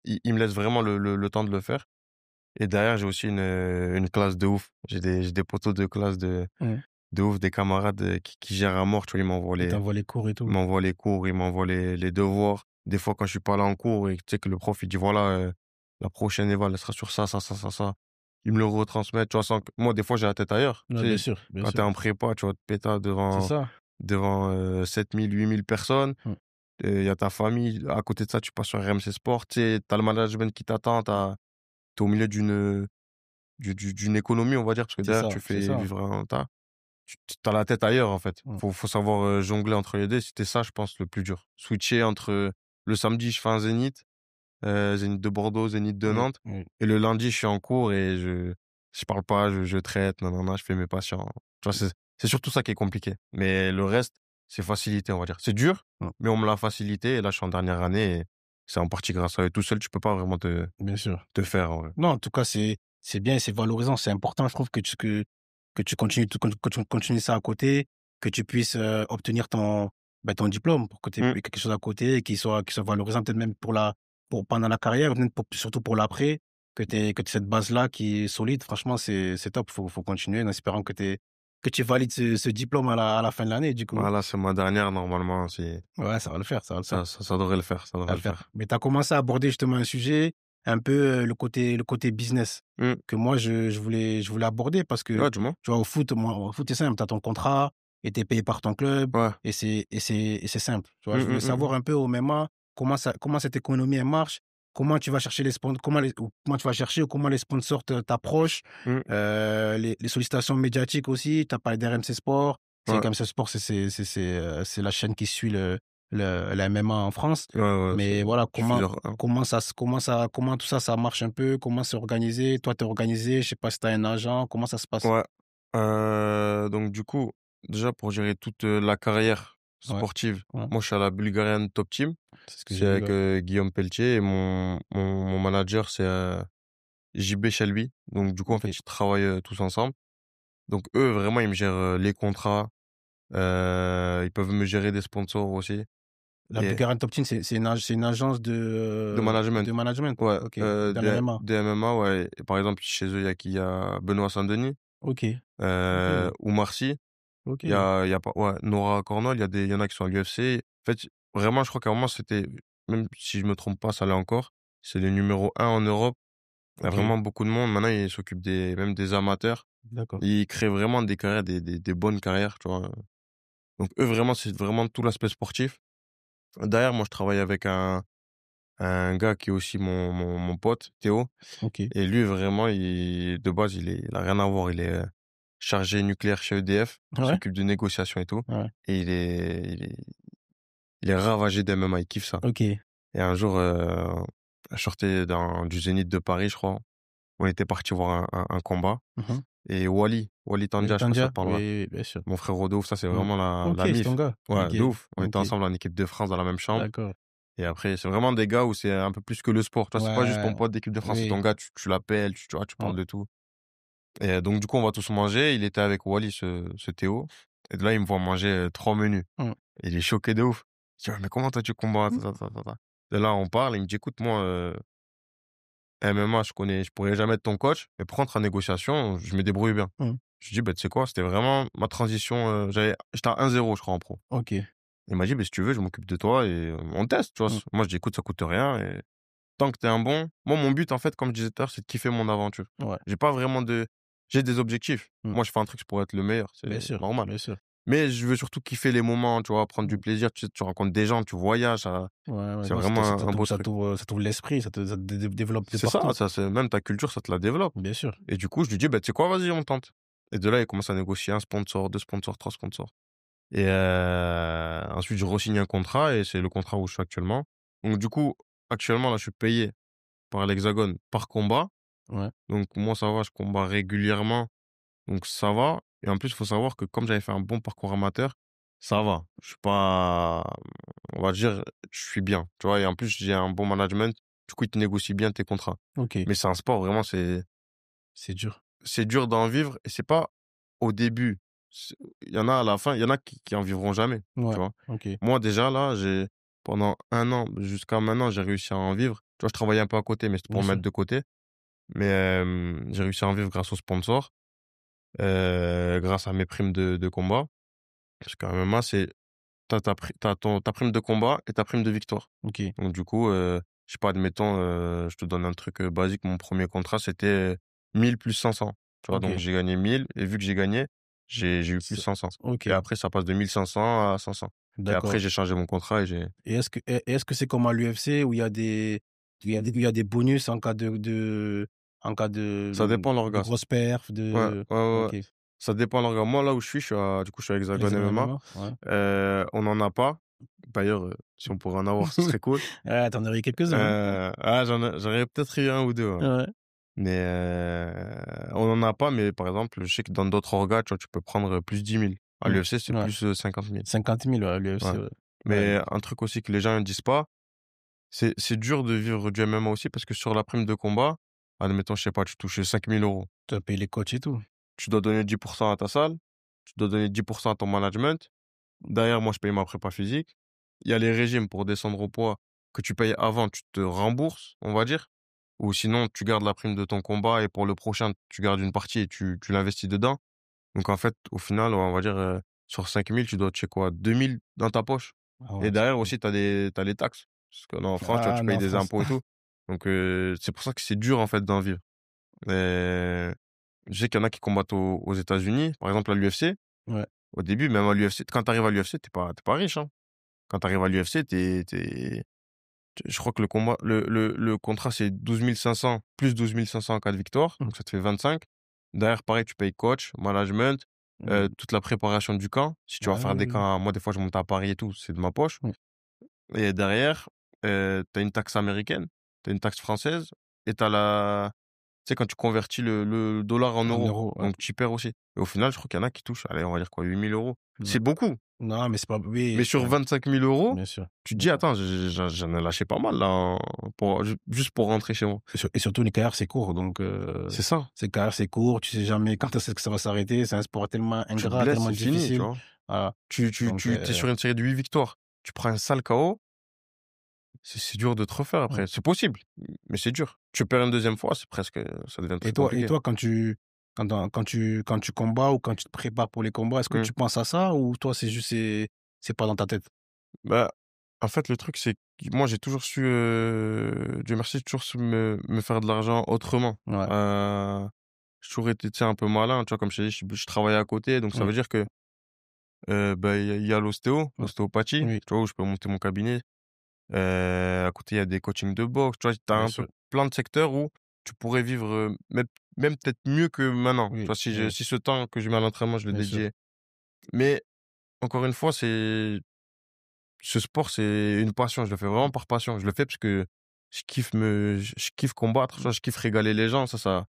ils me laissent vraiment le temps de le faire et derrière, j'ai aussi une classe de ouf. J'ai des potos de classe mmh. de ouf, des camarades, qui gèrent à mort, tu vois? Il t'envoie les cours et Ils tout. m'envoient les cours, ils m'envoient les devoirs. Des fois, quand je suis pas là en cours et que tu sais que le prof, il dit: «Voilà, la prochaine éval, elle sera sur ça, ça, ça, ça, ça». Ils me le retransmettent, tu vois? Sans que moi, des fois, j'ai la tête ailleurs. Ouais, Tu sais, bien quand tu es sûr. en prépa, tu vois, te péter C'est ça. devant, 7 000 8 000 personnes. Mmh, Il y a ta famille. À côté de ça, tu passes sur RMC Sport. Tu sais, tu as le management qui t'attend. Tu es au milieu d'une économie, on va dire, parce que derrière, tu c'est fais ça. vivre un tu as la tête ailleurs, en fait. Mmh, Faut savoir, jongler entre les 2. C'était ça, je pense, le plus dur. Switcher entre, le samedi, je fais un zénith, Zénith de Bordeaux, Zénith de oui, Nantes oui, et le lundi, je suis en cours et je parle pas, je traite, nin je fais mes patients. Tu vois, c'est surtout ça qui est compliqué. Mais le reste, c'est facilité, on va dire. C'est dur, mmh, mais on me l'a facilité et là, je suis en dernière année et c'est en partie grâce à eux. Tout seul, tu peux pas vraiment bien sûr. te faire, en vrai. Non, en tout cas, c'est bien et c'est valorisant. C'est important, je trouve que tu continues que tu continues ça à côté, que tu puisses, obtenir ton diplôme pour que tu aies Mmh, quelque chose à côté qui soit valorisant peut-être même pour pendant la carrière, même surtout pour l'après, que tu aies cette base-là qui est solide. Franchement, c'est top. Faut continuer en espérant que tes que tu valides ce diplôme à la fin de l'année, du coup. Voilà, c'est ma dernière normalement, Ouais, ça va le faire, ça va le faire. ça devrait le faire, ça Ça va devrait le le faire. faire. Mais tu as commencé à aborder justement un sujet, un peu le côté business, Mmh. que moi je voulais aborder parce que, Ouais, dis-moi? tu vois, au foot, c'est simple, tu as ton contrat et tu es payé par ton club Ouais. et c'est simple. Tu vois, Mmh, je voulais mmh, mmh, savoir mmh. un peu au MMA comment cette économie elle marche, comment tu vas chercher les sponsors, comment tu vas chercher ou comment les sponsors t'approchent, Mmh. les sollicitations médiatiques aussi. Tu as parlé d'RMC Sport. C'est Ouais. comme ce sport, c'est la chaîne qui suit la MMA en France. Ouais, ouais, Mais voilà, diffuseur 1. comment tout ça, ça marche un peu, comment c'est organisé. Toi, t'es organisé, je sais pas si t'as un agent, comment ça se passe? Ouais. Donc du coup, déjà pour gérer toute, la carrière Ouais, sportive, ouais, moi je suis à la Bulgarian Top Team. c'est ce que j'ai C'est vu, avec, ouais. Guillaume Pelletier et mon manager c'est, JB Shelby. Donc du coup, en OK. fait, ils travaillent, tous ensemble. Donc eux, vraiment, ils me gèrent, les contrats, ils peuvent me gérer des sponsors aussi La et Bulgarian Top Team, c'est une agence de management. de management? Ouais, OK, dans le MMA? des MMA, ouais et par exemple, chez eux, il y a qui? Il y a Benoît Saint-Denis, OK, OK, Oumar Sy, OK, il y a pas ouais, Nora Cornol, il y en a qui sont à l'UFC. En fait, vraiment, je crois qu'à un moment, c'était même si je me trompe pas, ça l'est encore, c'est les numéro un en Europe. Il y a OK, vraiment beaucoup de monde. Maintenant, ils s'occupent même des amateurs. d'accord. Ils créent vraiment des carrières, des bonnes carrières, tu vois? Donc eux, vraiment, c'est vraiment tout l'aspect sportif. Derrière, moi, je travaille avec un gars qui est aussi mon pote, Théo. OK. Et lui, vraiment, de base, il a rien à voir. Il est chargé nucléaire chez EDF. Il Ouais? s'occupe de négociations et tout. Ouais. Et il est ravagé d'MMA. Il kiffe ça. OK. Et un jour, je sortais du Zénith de Paris, je crois. On était parti voir un combat. Mmh. Et Wally Tandia, je sais pas si ça Tandia? te parle, ouais. Oui, bien sûr. Mon frérot de ouf, ça, c'est Mmh. vraiment OK, la c'est ton mif. gars? Ouais, OK, de ouf. On était OK, ensemble en équipe de France dans la même chambre. d'accord. Et après, c'est vraiment des gars où c'est un peu plus que le sport. Tu vois, c'est pas juste Ouais, ton pote d'équipe de France, c'est ton oui, gars, tu l'appelles, tu vois, tu ouais. parles de tout. Et donc, du coup, on va tous manger. Il était avec Wally, ce Théo. Et de là, il me voit manger 3 menus. Mmh. Il est choqué de ouf. Je dis, ouais, mais comment toi tu combats? Ta, ta, ta, ta, ta. De là, on parle. Il me dit, écoute, moi, MMA, je pourrais jamais être ton coach, mais pour rentrer en négociation, je me débrouille bien. Mmh. Je lui dis, bah, tu sais quoi, c'était vraiment ma transition. J'étais à 1-0, je crois, en pro. OK. Il m'a dit: «Beh, si tu veux, je m'occupe de toi et on teste», tu vois? Mmh. Moi, je dis: «Écoute, ça coûte rien et tant que tu es un bon». Moi, mon but, en fait, comme je disais tout à l'heure, c'est de kiffer mon aventure. Ouais. J'ai pas vraiment de j'ai des objectifs. Mmh. Moi, je fais un truc, c'est pour être le meilleur, Bien c'est sûr, normal. bien sûr. Mais je veux surtout kiffer les moments, tu vois? Prendre du Mmh. plaisir, tu rencontres des gens, tu voyages, Ouais, ouais, c'est non, vraiment un beau truc. ça t'ouvre l'esprit, ça te développe de C'est ça, partout. c'est même ta culture, ça te la développe Bien sûr. et du coup, je lui dis: «Bah, tu sais quoi? Vas-y, on tente» et de là, il commence à négocier un sponsor, 2 sponsors, 3 sponsors et ensuite, je re-signe un contrat et c'est le contrat où je suis actuellement. Donc du coup, actuellement, là, je suis payé par l'Hexagone par combat. Ouais. Donc moi, ça va, je combats régulièrement, donc ça va et en plus, il faut savoir que comme j'avais fait un bon parcours amateur, ça va. Je suis pas on va dire, je suis bien, tu vois? Et en plus, j'ai un bon management, du coup, ils te négocient bien tes contrats. OK. Mais c'est un sport, vraiment, C'est dur. c'est dur d'en vivre et c'est pas au début. Il y en a à la fin, il y en a qui en vivront jamais, tu Ouais. vois? OK. Moi, déjà, là, pendant 1 an, jusqu'à maintenant, j'ai réussi à en vivre. Tu vois, je travaillais un peu à côté, mais c'était pour Bien me sûr. mettre de côté. Mais j'ai réussi à en vivre grâce aux sponsors, grâce à mes primes de combat. Parce qu'à MMA, ta prime de combat et ta prime de victoire. OK. Donc du coup, je sais pas, admettons, je te donne un truc, basique. Mon premier contrat, c'était 1000 plus 500. Tu vois? Donc OK. j'ai gagné 1000 et vu que j'ai gagné, j'ai eu plus C'est 500 et OK. après ça passe de 1500 à 500 et après D'accord. j'ai changé mon contrat et j'ai Et est-ce que c'est comme à l'UFC où il y a des bonus en cas ça dépend de l'orgasme. grosses perfs, Ouais, de ouais, ouais, ouais. OK. Ça dépend l'orgasme. Moi, là où je suis à du coup, je suis à Hexagone Hexagon MMA. MMA? Ouais. On en a pas. D'ailleurs, si on pourrait en avoir, ce serait cool. Ouais, tu en aurais quelques-uns, hein? J'en aurais peut-être eu un ou 2 ouais. Ouais. Mais on en a pas, mais par exemple, je sais que dans d'autres orgas, tu vois, tu peux prendre, plus 10 000. À Mmh. l'UFC, c'est Ouais. plus, 50 000. 50 000, ouais, à Ouais. l'UFC, ouais. Ouais, Mais un truc aussi que les gens ne disent pas, c'est dur de vivre du MMA aussi parce que sur la prime de combat, admettons, je sais pas, tu touches 5 000 €. tu as payé les coachs et tout. Tu dois donner 10 à ta salle, tu dois donner 10 à ton management. Derrière, moi, je paye ma prépa physique. Il y a les régimes pour descendre au poids que tu payes avant, tu te rembourses, on va dire. Ou sinon, tu gardes la prime de ton combat et pour le prochain, tu gardes une partie et tu l'investis dedans. Donc en fait, au final, on va dire, sur 5 000, tu dois toucher quoi? 2 000 dans ta poche. Ah Et ouais, c'est derrière cool. aussi, t'as les taxes. Parce qu'en France, tu vois, Ah tu non, payes en des France. impôts et tout. Donc c'est pour ça que c'est dur, en fait, d'en vivre. Et je sais qu'il y en a qui combattent aux États-Unis, par exemple à l'UFC. Ouais. Au début, même à l'UFC, quand tu arrives à l'UFC, tu pas riche, hein. Quand tu arrives à l'UFC, je crois que le contrat, c'est 12 500 plus 12 500 en cas de victoire. Mmh. Donc ça te fait 25. Derrière, pareil, tu payes coach, management, Mmh. toute la préparation du camp. Si tu vas Ouais, faire ouais, des ouais. camps, moi, des fois, je monte à Paris et tout, c'est de ma poche. Mmh. Et derrière, tu as une taxe américaine, tu as une taxe française et tu as la, tu sais, quand tu convertis le dollar en En euros, euros, ouais. donc tu perds aussi. Et au final, je crois qu'il y en a qui touchent, allez, on va dire quoi, 8 000 euros. Ouais. C'est beaucoup. Non, mais c'est pas Mais oui, sur 25 000 euros, bien sûr, tu te bien dis, sûr. attends, j'en ai lâché pas mal là, juste pour rentrer chez moi. Et surtout une carrière, c'est court, donc C'est ça. c'est carrière, c'est court, tu sais jamais quand est-ce que ça va s'arrêter. C'est un sport tellement Tu te ingrat, blesses, tellement c'est fini, tu difficile. vois. Voilà, donc T'es sur une série de 8 victoires. Tu prends un sale KO, c'est dur de te refaire mmh. après. C'est possible, mais c'est dur. Tu perds une deuxième fois, ça devient très Et compliqué. toi quand tu combats ou quand tu te prépares pour les combats, est-ce que Mmh. tu penses à ça ou toi c'est juste c'est pas dans ta tête? Bah, en fait, le truc, c'est que moi, j'ai toujours su, Dieu merci, j'ai toujours su me faire de l'argent autrement. Ouais, J'ai toujours été, tu sais, un peu malin, tu vois, comme je t'ai dit, je travaillais à côté, donc ça mmh, veut dire que, bah, il y a ouais, l'ostéopathie, oui, tu vois, où je peux monter mon cabinet. À côté, il y a des coachings de boxe, tu vois? Tu as bien un peu sûr, plein de secteurs où tu pourrais vivre, même peut-être mieux que maintenant, tu oui, vois? oui, Si ce temps que je mets à l'entraînement, je le bien sûr. dédiais, mais encore une fois, ce sport, c'est une passion. Je le fais vraiment par passion. Je le fais parce que je kiffe combattre, tu Mmh, vois? Je kiffe régaler les gens. Ça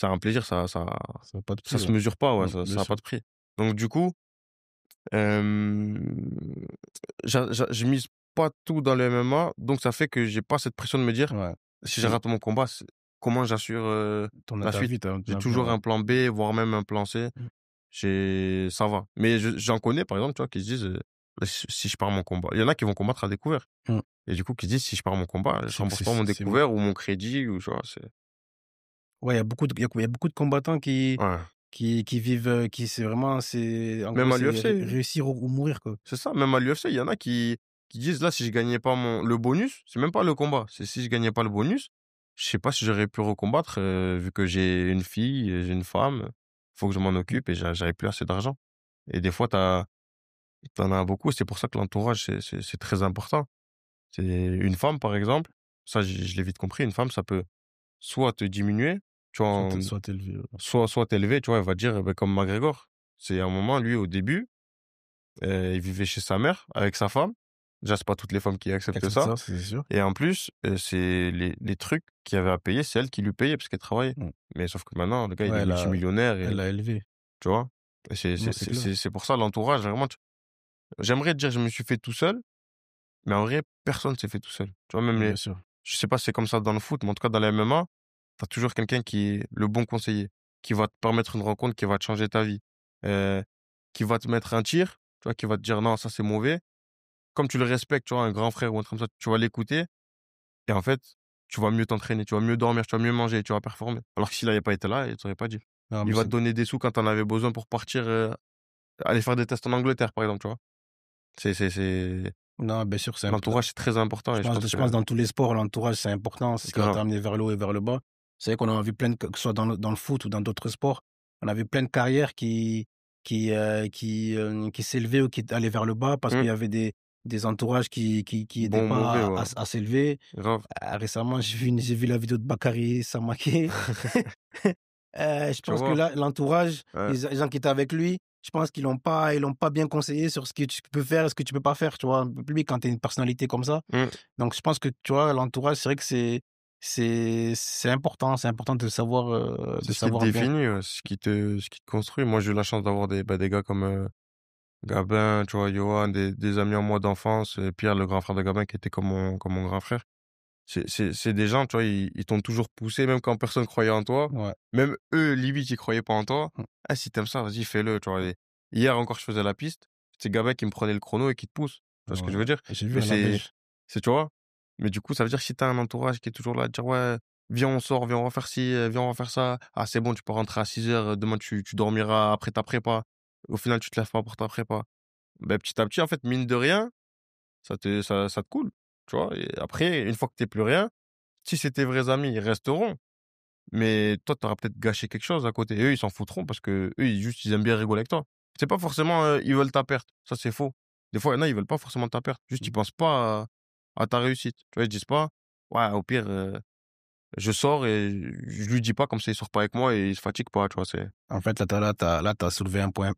a un plaisir, ça a pas de ça prix, se ouais. mesure pas, ouais, Bien ça a pas sûr. de prix. Donc du coup, hem, je mise pas tout dans le MMA, donc ça fait que j'ai pas cette pression de me dire: Ouais, «Si je c'est rate mon combat, comment j'assure, la ta suite?» vie, ton J'ai avenir, toujours ouais. un plan B, voire même un plan C. Mmh, Ça va. Mais j'en connais, par exemple, tu vois, qui se disent, «Bah, si je perds mon combat», il y en a qui vont combattre à découvert. mmh. Et du coup, qui se disent: «Si je perds mon combat, je rembourse pas mon C'est découvert ou mon crédit», ou tu vois? ouais, il y a beaucoup de il y a beaucoup de combattants Ouais. qui vivent, qui c'est vraiment c'est en gros, Même à c'est l'UFC, réussir ou mourir, quoi. c'est ça, même à l'UFC, il y en a qui disent: «Là, si je gagnais pas le bonus», c'est même pas le combat, c'est si je gagnais pas le bonus, je sais pas si j'aurais pu recombattre, vu que j'ai une fille, j'ai une femme, faut que je m'en Mmh, occupe et j'avais plus assez d'argent. Et des fois, t'en as beaucoup, c'est pour ça que l'entourage, c'est très important. C'est une femme, par exemple, ça, je l'ai vite compris, une femme, ça peut soit te diminuer, tu vois, soit élevé, ouais. soit t'élever, tu vois, elle va te dire, bah, comme McGregor. C'est un moment, lui, au début, il vivait chez sa mère avec sa femme. Déjà, c'est pas toutes les femmes qui Qui acceptent accepte ça. ça, c'est sûr. Et en plus, c'est les trucs qu'il y avait à payer, c'est elle qui lui payait parce qu'elle travaillait. Mmh. Mais sauf que maintenant, le gars, il Ouais, est multimillionnaire et elle l'a élevé. tu vois? Et Non, c'est clair. c'est pour ça l'entourage, vraiment, j'aimerais te dire: «Je me suis fait tout seul», mais en vrai, personne s'est fait tout seul. Tu vois, même Bien sûr. je sais pas si c'est comme ça dans le foot, mais en tout cas, dans la MMA, tu as toujours quelqu'un qui est le bon conseiller, qui va te permettre une rencontre qui va te changer ta vie, heu, qui va te mettre un tir, tu vois, qui va te dire: «Non, ça, c'est mauvais». Comme tu le respectes, tu vois, un grand frère ou un truc comme ça, tu vas l'écouter et en fait, tu vas mieux t'entraîner, tu vas mieux dormir, tu vas mieux manger, tu vas performer. Alors que s'il avait pas été là, il t'aurait pas dit. Non, Il mais va c'est te donner des sous quand tu en avais besoin pour partir, aller faire des tests en Angleterre, par exemple, tu vois? C'est non, bien sûr, c'est important. l'entourage, c'est très important et je pense Je que pense dans tous les sports, l'entourage, c'est important, c'est ce qui va grave. t'amener vers le haut et vers le bas. C'est vrai qu'on en a vu plein de que ce soit dans le foot ou dans d'autres sports, on a vu plein de carrières qui s'élevaient ou qui allaient vers le bas parce qu'il Mmh. y avait des entourages qui aidaient Bon, mauvais, pas ouais. à s'élever. Grave. Récemment, j'ai vu la vidéo de Bakary Samaké. Je Tu pense que vois? là, l'entourage, Ouais. les gens qui étaient avec lui, je pense ils l'ont pas bien conseillé sur ce que tu peux faire et ce que tu peux pas faire, tu vois? Lui, quand tu es une personnalité comme ça, Mmh. donc je pense que, tu vois, l'entourage, c'est vrai que c'est important de C'est ce qui te savoir bien définit, ouais, c'est ce qui te construit. Moi, j'ai eu la chance d'avoir des gars comme, Gabin, tu vois, Yoann, des amis en moi d'enfance, Pierre, le grand frère de Gabin, qui était comme mon grand frère. C'est des gens, tu vois, ils t'ont toujours poussé, même quand personne croyait en toi. ouais, Même eux, limite, ils croyaient pas en toi. mmh, «Ah, si t'aimes ça, vas-y, fais-le», tu vois? mmh, Et hier encore, je faisais la piste, c'est Gabin qui me prenait le chrono et qui te pousse. Tu vois ce que je ouais. veux dire? J'ai vu Mais à Norvège. tu vois? Mais du coup, ça veut dire que si t'as un entourage qui est toujours là à te dire: «Ouais, viens, on sort, viens, on va faire ci, viens, on va faire ça. Ah, c'est bon, tu peux rentrer à 6 heures, demain, tu dormiras après ta prépa. Au final, tu te lèves pas pour ta prépa. Ben, petit à petit, en fait, mine de rien, ça te coule, tu vois? Et après, une fois que tu plus rien, si c'est tes vrais amis, ils resteront. Mais toi, tu auras peut-être gâché quelque chose à côté. Et eux, ils s'en foutront parce que eux, ils aiment bien rigoler avec toi. C'est pas forcément, ils veulent ta perte. Ça, c'est faux. Des fois, il y en a, ils veulent pas forcément ta perte. Juste, ils Mmh. pensent pas à ta réussite. Tu vois? Ils se disent pas: «Ouais, au pire, je sors et je lui dis pas, comme ça, il sort pas avec moi et il se fatigue pas», tu vois? C'est En fait, là, tu soulevé un point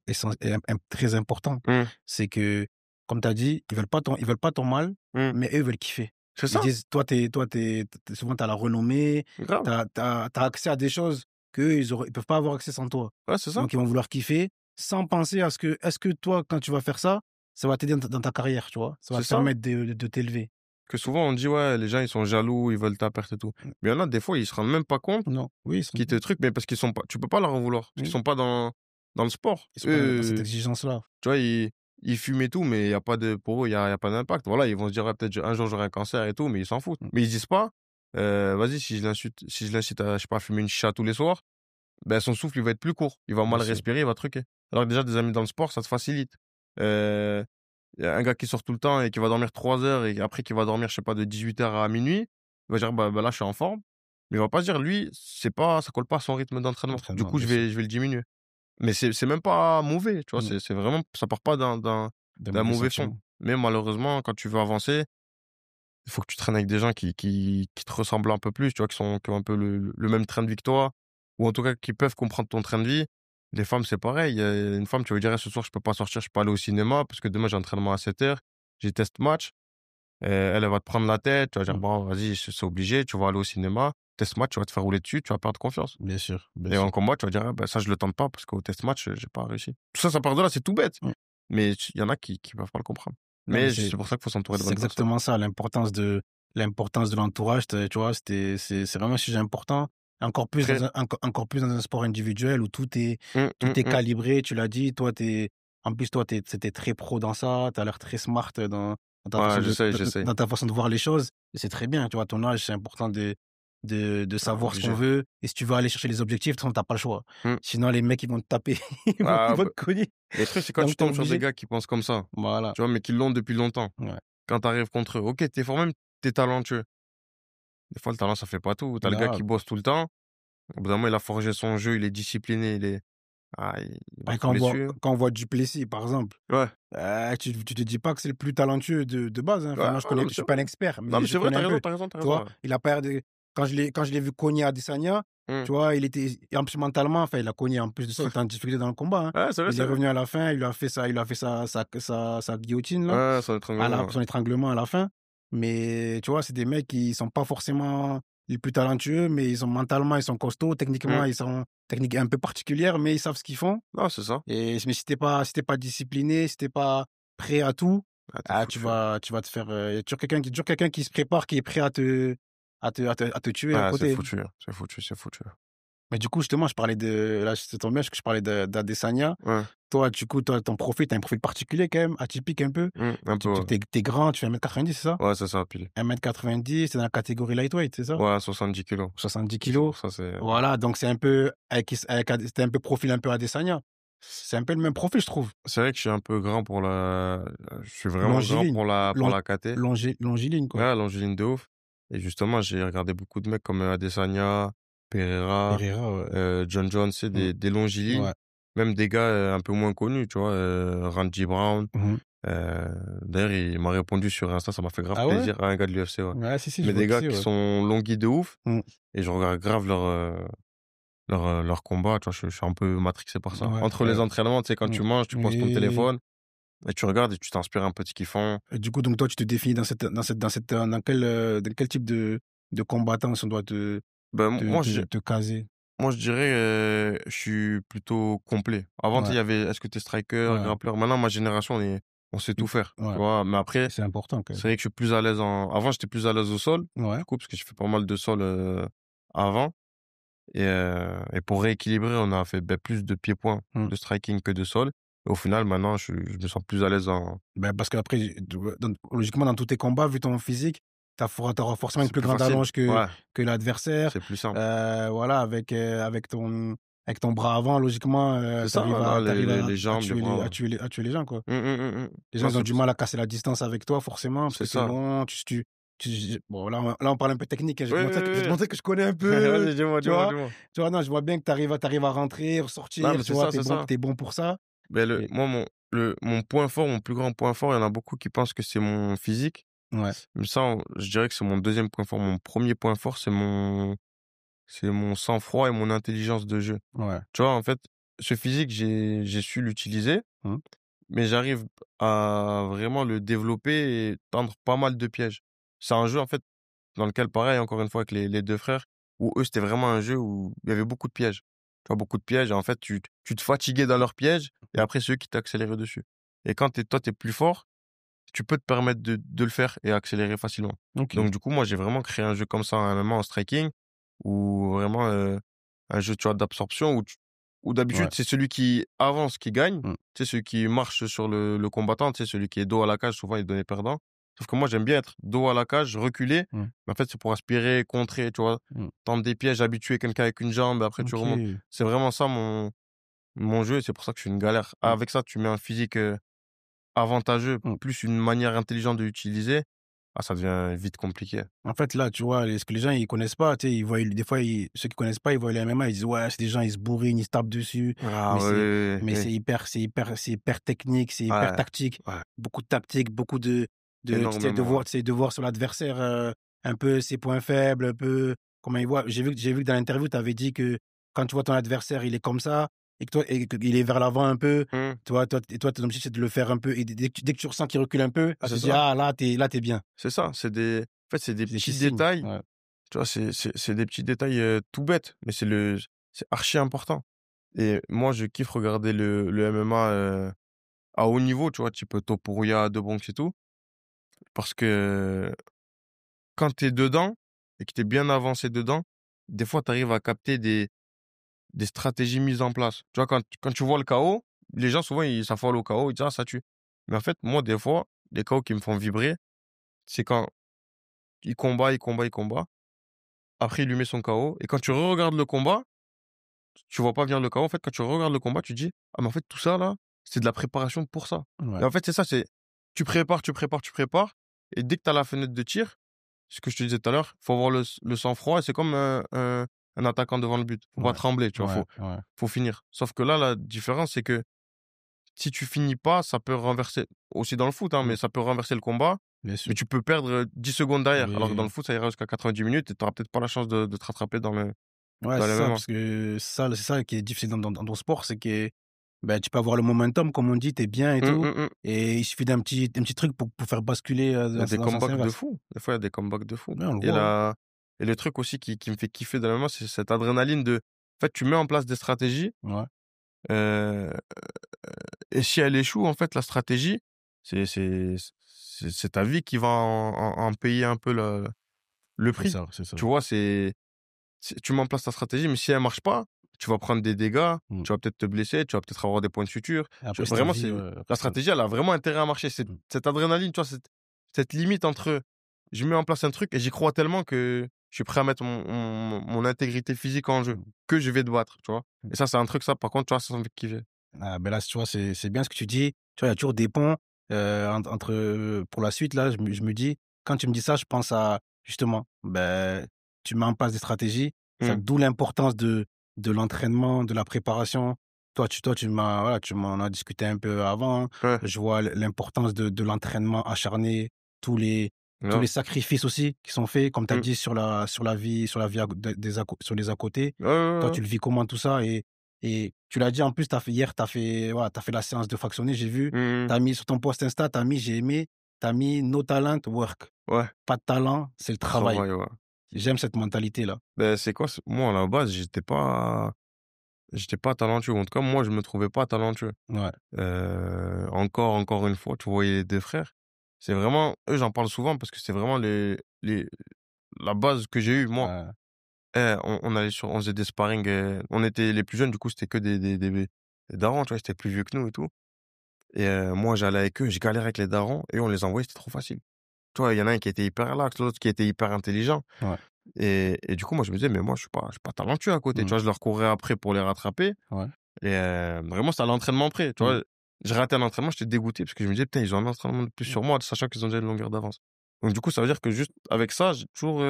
très important. mmh, C'est que, comme tu as dit, ils veulent pas ton mal, mmh. mais eux, ils veulent kiffer. C'est Ils ça, disent, souvent, tu as la renommée, grave. tu as accès à des choses qu'eux, ils peuvent pas avoir accès sans toi. Ouais, c'est ça. Donc, ils vont vouloir kiffer sans penser à est-ce que toi, quand tu vas faire ça, ça va t'aider dans ta carrière, tu vois? Ça va C'est te ça. permettre de t'élever. Que souvent, on dit: «Ouais, les gens, ils sont jaloux, ils veulent ta perte et tout». Mmh. Mais il y en a, des fois, ils se rendent même pas compte Non, oui, qu'ils te truquent, mais parce qu'ils sont pas tu peux pas leur en vouloir, parce qu'ils oui, sont pas dans le sport. ils sont pas dans cette Eux, exigence-là. tu vois, ils fument et tout, mais il y a pas de pour eux, il y a pas d'impact. Voilà, ils vont se dire: «Ouais, peut-être un jour, j'aurai un cancer et tout», mais ils s'en foutent. Mmh. Mais ils disent pas: Vas-y, si je l'incite à, je sais pas, fumer une chicha tous les soirs, ben, son souffle, il va être plus court. Il va Bien mal sûr. respirer, il va truquer». Alors que déjà, des amis dans le sport, ça te facilite. Heu, il y a un gars qui sort tout le temps et qui va dormir 3 heures et après qui va dormir, je sais pas, de 18 heures à minuit, il va dire: «Bah, là, je suis en forme». Mais il va pas se dire: «Lui, c'est pas ça colle pas à son rythme d'entraînement. Du Entraînement, coup, bien sûr. je vais le diminuer». Mais c'est même pas mauvais, tu vois? Mmh. C'est vraiment ça part pas Des d'un mauvais mauvais fond. sentiments. Mais malheureusement, quand tu veux avancer, il faut que tu traînes avec des gens qui te ressemblent un peu plus, tu vois? Qui ont un peu le même train de vie que toi, ou en tout cas qui peuvent comprendre ton train de vie. Les femmes, c'est pareil. Une femme, tu vas lui dire: «Eh, ce soir, je peux pas sortir, je peux pas aller au cinéma parce que demain, j'ai entraînement à 7 heures, j'ai test match». Elle va te prendre la tête, tu vas dire: Mmh. «Bon, vas-y, c'est obligé, tu vas aller au cinéma». Test match, tu vas te faire rouler dessus, tu vas perdre confiance. Bien sûr, bien Et sûr. en combat, tu vas dire: «Ah bah, ça, je le tente pas parce qu'au test match, j'ai pas réussi». Tout ça, ça part de là, c'est tout bête. Mmh. Mais il y en a qui peuvent pas le comprendre. Non, mais Mais c'est pour ça qu'il faut s'entourer de c'est bonnes personnes. exactement ça, l'importance de l'entourage, tu vois? C'est vraiment un sujet important. Très Encore plus dans un sport individuel où tout est mmh. calibré, tu l'as dit. En plus, toi, tu très pro dans ça, tu as l'air très smart dans ta Ouais, façon j'essaye. dans ta façon de voir les choses et c'est très bien, tu vois? À ton âge, c'est important de Ah, savoir ce qu'on obligé. veut et si tu veux aller chercher les objectifs, de toute façon, tu pas le choix. Mmh. Sinon, les mecs, ils vont te taper, ils Ah vont bah, te cogner, le truc, c'est quand tu donc tu es tombes sur des obligé. gars qui pensent comme ça, Voilà, tu vois? Mais qui l'ont depuis longtemps. ouais. Quand tu arrives contre eux, OK, tu es fort, même tu es talentueux. Des fois, le talent, ça fait pas tout. Tu as le gars qui Non. bosse tout le temps. Au bout d'un moment, il a forgé son jeu, il est discipliné, il va Bah, te rouler dessus. quand on voit Duplessis, par exemple, Ouais. tu te dis pas que c'est le plus talentueux de base, hein. Ouais, Enfin, moi, ouais, non, mais je c'est suis vrai. pas un expert, Non, mais mais je c'est vrai, connais tu as un raison, peu. tu as raison, tu as Tu raison, vois? ouais. Il a pas de quand je l'ai vu cogner Adesanya, Mmh. tu vois? Et en plus, mentalement, enfin, il a cogné. En plus de ça, il était en difficulté dans le combat, hein. Ouais, c'est vrai, Il est c'est vrai. revenu à la fin, il a fait sa guillotine, là, Ouais, son étranglement, ouais. son étranglement à la fin. Mais tu vois, c'est des mecs qui sont pas forcément les plus talentueux, mais mentalement, ils sont costauds. Techniquement, Mmh. ils sont technique un peu particulière, mais ils savent ce qu'ils font. Non, c'est ça. Mais si t'es pas discipliné, si t'es pas prêt à tout, Ah, tu foutu. tu vas te faire, il y a toujours quelqu'un qui se prépare, qui est prêt à te tuer à Ah, c'est côté. foutu, c'est foutu, c'est foutu. Mais du coup, justement, là, ça tombe bien parce que je parlais d'Adesanya. Ouais. Toi, du coup, ton profil, tu un profil particulier quand même, atypique un peu. Un peu, ouais. Tu es grand, tu fais 1,90 m, c'est ça? Ouais, c'est ça, pile. 1,90 m, c'est dans la catégorie lightweight, c'est ça? Ouais, 10 kilos. 70 kg. C'est pour ça, c'est Voilà, donc c'est un peu c'était un peu profil un peu Adesanya. C'est un peu le même profil, je trouve. c'est vrai que je suis un peu grand je suis vraiment grand Longiligne, pour lon la KT. longiligne, quoi. Ouais, longiligne de ouf. Et justement, j'ai regardé beaucoup de mecs comme Adesanya, Pereira, Pereira, ouais. John Jones, c'est Mmh. des longilignes. Ouais. Même des gars un peu moins connus, tu vois, Randy Brown. Mmh. D'ailleurs, il m'a répondu sur Insta, ça m'a fait grave Ah ouais? plaisir. Un gars de l'UFC, ouais. Ouais, si, je Mais vois des qui gars c'est, qui ouais. sont longuis de ouf. Mmh. Et je regarde grave leur combat, tu vois, je suis un peu matrixé par ça. Ouais, Entre les entraînements, tu sais, quand mmh. tu manges, tu poses ton Et téléphone et tu regardes et tu t'inspires un peu de ce qu'ils font. du coup, donc toi, tu te définis dans quel type de combattance on doit Ben, te caser? moi, je dirais, je suis plutôt complet. Avant, tu sais, Ouais, il y avait est-ce que tu es striker, ouais, grappleur? Maintenant, ma génération, on sait tout faire, tu ouais, vois? Mais après, c'est important quand c'est même. vrai que je suis plus à l'aise avant, j'étais plus à l'aise au sol, Ouais. du coup, parce que j'ai fait pas mal de sol, avant. Et pour rééquilibrer, on a fait, beh, plus de pieds-points, Mmh. de striking que de sol. Et au final, maintenant, je me sens plus à l'aise en Parce qu'après, logiquement, dans tous tes combats, vu ton physique, t'auras forcément une C'est plus plus grande facile. allonge Ouais, que l'adversaire. c'est plus simple. Voilà, avec ton bras avant, logiquement, C'est tu ça, arrives là, à les jambes, les bras, ouais. à tuer les gens, quoi. Mmh. Les gens, Non, ils ont c'est du pour ça. mal à casser la distance avec toi, forcément, parce que C'est tu es ça. long, bon, là, on parle un peu technique, hein. Oui, oui, Je vais oui, te oui. montrer que je connais un peu, Vas-y, dis-moi, tu dis-moi, vois? dis-moi. Tu vois? Non, je vois bien que tu arrives à rentrer, Non, ressortir, mais tu c'est vois? ça, c'est ça. Tu bon pour ça. Mais Et moi, mon point fort, mon plus grand point fort, il y en a beaucoup qui pensent que c'est mon physique. ouais, Mais ça, je dirais que c'est mon deuxième point fort. Mon premier point fort, c'est mon sang-froid et mon intelligence de jeu. ouais. Tu vois, en fait, ce physique, j'ai su l'utiliser, Mmh. mais j'arrive à vraiment le développer et tendre pas mal de pièges. C'est un jeu, en fait, dans lequel, pareil, encore une fois, avec les deux frères, où eux, c'était vraiment un jeu où il y avait beaucoup de pièges. Tu vois, beaucoup de pièges. Et en fait, tu te fatiguais dans leurs pièges et Mmh. après, c'est eux qui t'accéléraient dessus. Et quand toi, t'es plus fort, tu peux te permettre de le faire et accélérer facilement. OK. Donc, du coup, moi, j'ai vraiment créé un jeu comme ça, un MMA en striking, où vraiment, un jeu, tu vois, d'absorption, où Ouais. d'habitude, c'est celui qui avance qui gagne. Mmh. Tu sais, celui qui marche sur le combattant, tu sais, celui qui est dos à la cage, souvent, il donnait perdant. Sauf que moi, j'aime bien être dos à la cage, reculer. Mmh. Mais en fait, c'est pour aspirer, contrer, tu vois, Mmh. tendre des pièges, habituer quelqu'un avec une jambe, et après, tu remontes. OK. C'est vraiment ça, mon jeu, et c'est pour ça que je suis une galère. Mmh. Avec ça, tu mets un physique, avantageux, Mmh. plus une manière intelligente de l'utiliser, ah, ça devient vite compliqué. En fait, là, tu vois, ce que les gens, ils connaissent pas, tu sais, ils voient, des fois, ceux qui connaissent pas, ils voient les MMA, ils disent, ouais, c'est des gens, ils se bourrinent, ils se tapent dessus, Ah mais oui, oui, oui, oui. c'est hyper technique, c'est hyper Ouais, tactique, ouais, beaucoup de tactique, beaucoup énormément, ouais. tu sais, de voir sur l'adversaire, un peu ses points faibles, un peu comment il voit. J'ai vu que dans l'interview, tu avais dit que quand tu vois ton adversaire, il est comme ça, et que toi, et qu'il est vers l'avant un peu, Mmh, ton objectif, c'est de le faire un peu, et dès que tu ressens qu'il recule un peu, là, tu c'est te dis, ça, ah, là, t'es bien. c'est ça, en fait, c'est des C'est des petits petits signes. détails, Ouais. tu vois? C'est des petits détails, tout bêtes, mais c'est archi important. Et moi, je kiffe regarder le MMA, à haut niveau, tu vois? Type Topuria, De Bronx et tout, parce que quand tu es dedans et que tu es bien avancé dedans, des fois, tu arrives à capter des stratégies mises en place. Tu vois, quand tu vois le chaos, les gens souvent ils s'affolent au chaos, ils disent: «Ah ça tue». Mais en fait, moi des fois, les chaos qui me font vibrer, c'est quand il combat, après il lui met son chaos et quand tu regardes le combat, tu vois pas venir le chaos. En fait, quand tu regardes le combat, tu dis: «Ah mais en fait tout ça là, c'est de la préparation pour ça». Et Ouais. en fait, c'est ça, c'est tu prépares et dès que tu as la fenêtre de tir, ce que je te disais tout à l'heure, faut avoir le sang-froid et c'est comme un attaquant devant le but. Faut pas Ouais, trembler, tu vois? ouais, ouais, Faut finir. Sauf que là, la différence, c'est que si tu finis pas, ça peut renverser aussi dans le foot, hein, mmh, mais ça peut renverser le combat, bien mais sûr. tu peux perdre, 10 secondes derrière. Alors que dans Oui, le foot, ça ira jusqu'à 90 minutes et tu auras peut-être pas la chance de te rattraper ouais, dans c'est le ça, MMA. parce que c'est ça qui est difficile dans ton sport, c'est que, ben, tu peux avoir le momentum, comme on dit, tu es bien et tout, Mmh. et il suffit d'un petit truc pour faire basculer, Il y a des dans le sens comebacks de inverse. fou. Des fois, il y a des comebacks de fou. Ouais, on le Et voit, hein. et le truc aussi qui me fait kiffer dans le MMA, c'est cette adrénaline en fait, tu mets en place des stratégies, Ouais, heu et si elle échoue, en fait, la stratégie, c'est c'est c'est ta vie qui va en payer un peu le prix. c'est ça. Tu vois? Tu mets en place ta stratégie, mais si elle marche pas, tu vas prendre des dégâts, Mmh. tu vas peut-être te blesser, tu vas peut-être avoir des points de suture. Après, c'est ta Vraiment, vie, ouais, la après c'est ta stratégie, elle a vraiment intérêt à marcher. mmh, Cette adrénaline, tu vois, cette limite entre je mets en place un truc et j'y crois tellement que je suis prêt à mettre mon intégrité physique en jeu, mmh, que je vais te battre, tu vois. mmh. Et ça, c'est un truc, ça, par contre, tu vois, ça me fait kiffer. Ah, ben là, tu vois, c'est bien ce que tu dis. Tu vois, il y a toujours des ponts, entre, pour la suite, là, je me dis, quand tu me dis ça, je pense à, justement, ben, tu mets en place des stratégies, ça Mmh. d'où l'importance de l'entraînement, de la préparation. Tu m'en as discuté un peu avant, hein. Ouais, Je vois l'importance de l'entraînement acharné, tous les tous grave. les sacrifices aussi qui sont faits, comme tu as Mmh. dit, sur la vie sur les à côté. Ouais, ouais, Toi, ouais, ouais. tu le vis comment tout ça? Et tu l'as dit en plus, tu as fait la séance de fractionné, j'ai vu. Mmh Tu mh. as mis sur ton post Insta, j'ai aimé, tu as mis no talent work. Ouais, Pas de talent, c'est le travail. travail, ouais. J'aime cette mentalité-là. Ben c'est quoi? Moi, à la base, j'étais pas talentueux. En tout cas, moi, je me trouvais pas talentueux. Ouais, Encore une fois, tu voyais les 2 frères. C'est vraiment eux, j'en parle souvent parce que c'est vraiment la base que j'ai eue, moi. ouais, On allait on faisait des sparring, on était les plus jeunes, du coup, c'était que des darons, tu vois? Ils étaient plus vieux que nous et tout et moi, j'allais avec eux, je galérais avec les darons et on les envoyait, c'était trop facile. tu vois, il y en a un qui était hyper lax, l'autre qui était hyper intelligent. Ouais. Et du coup, moi, je me disais, mais moi, je suis pas talentueux à côté. Tu Mmh. vois, je leur courais après pour les rattraper. Ouais. Et vraiment, c'était à l'entraînement près. Tu Mmh. vois, j'ai raté un entraînement, j'étais dégoûté parce que je me disais, putain, ils ont un entraînement de plus Mmh. sur moi, sachant qu'ils ont déjà une longueur d'avance. Donc, du coup, ça veut dire que juste avec ça, j'ai toujours.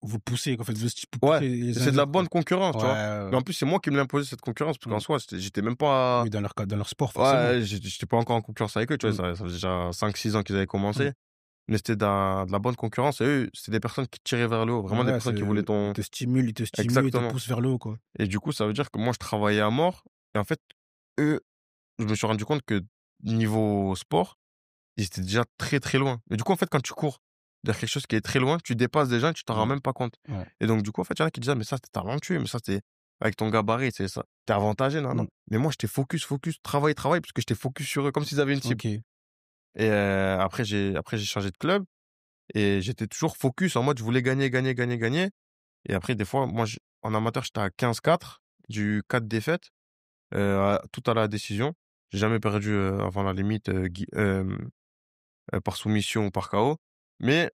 Vous poussez, en fait, vous Ouais, poussez les uns c'est de les la autres, quoi. bonne concurrence, tu vois. Ouais, Mais ouais. en plus, c'est moi qui me l'ai imposé cette concurrence parce qu'en Mmh. soi, j'étais même pas. Oui, dans leur sport, forcément. Ouais, j'étais pas encore en concurrence avec eux, tu vois. Mmh. Ça faisait déjà 5-6 ans qu'ils avaient Mmh. commencé. Mais c'était de la bonne concurrence. Et eux, c'était des personnes qui te tiraient vers le haut. Vraiment des Ouais, personnes qui voulaient ton. ils te stimulent, ils te Exactement. poussent vers le haut, quoi. Et du coup, ça veut dire que moi, je travaillais à mort. Et en fait, eux, je me suis rendu compte que niveau sport, ils étaient déjà très, très loin. Mais du coup, en fait, quand tu cours vers quelque chose qui est très loin, tu dépasses des gens et tu t'en rends Ouais, même pas compte. ouais. Et donc, du coup, en fait, il y en a qui disent: «Ah, mais ça, t'es talentueux, mais ça, c'est avec ton gabarit, c'est ça, t'es avantagé, non, non». Mmh. Mais moi, j'étais focus, travail, parce que j'étais focus sur eux, comme s'ils avaient une cible. OK. Et après j'ai changé de club et j'étais toujours focus en mode je voulais gagner, gagner, gagner, gagner. Et après, des fois, moi, en amateur, j'étais à 15-4, du 4 défaites, tout à la décision. J'ai jamais perdu avant la limite par soumission ou par KO. Mais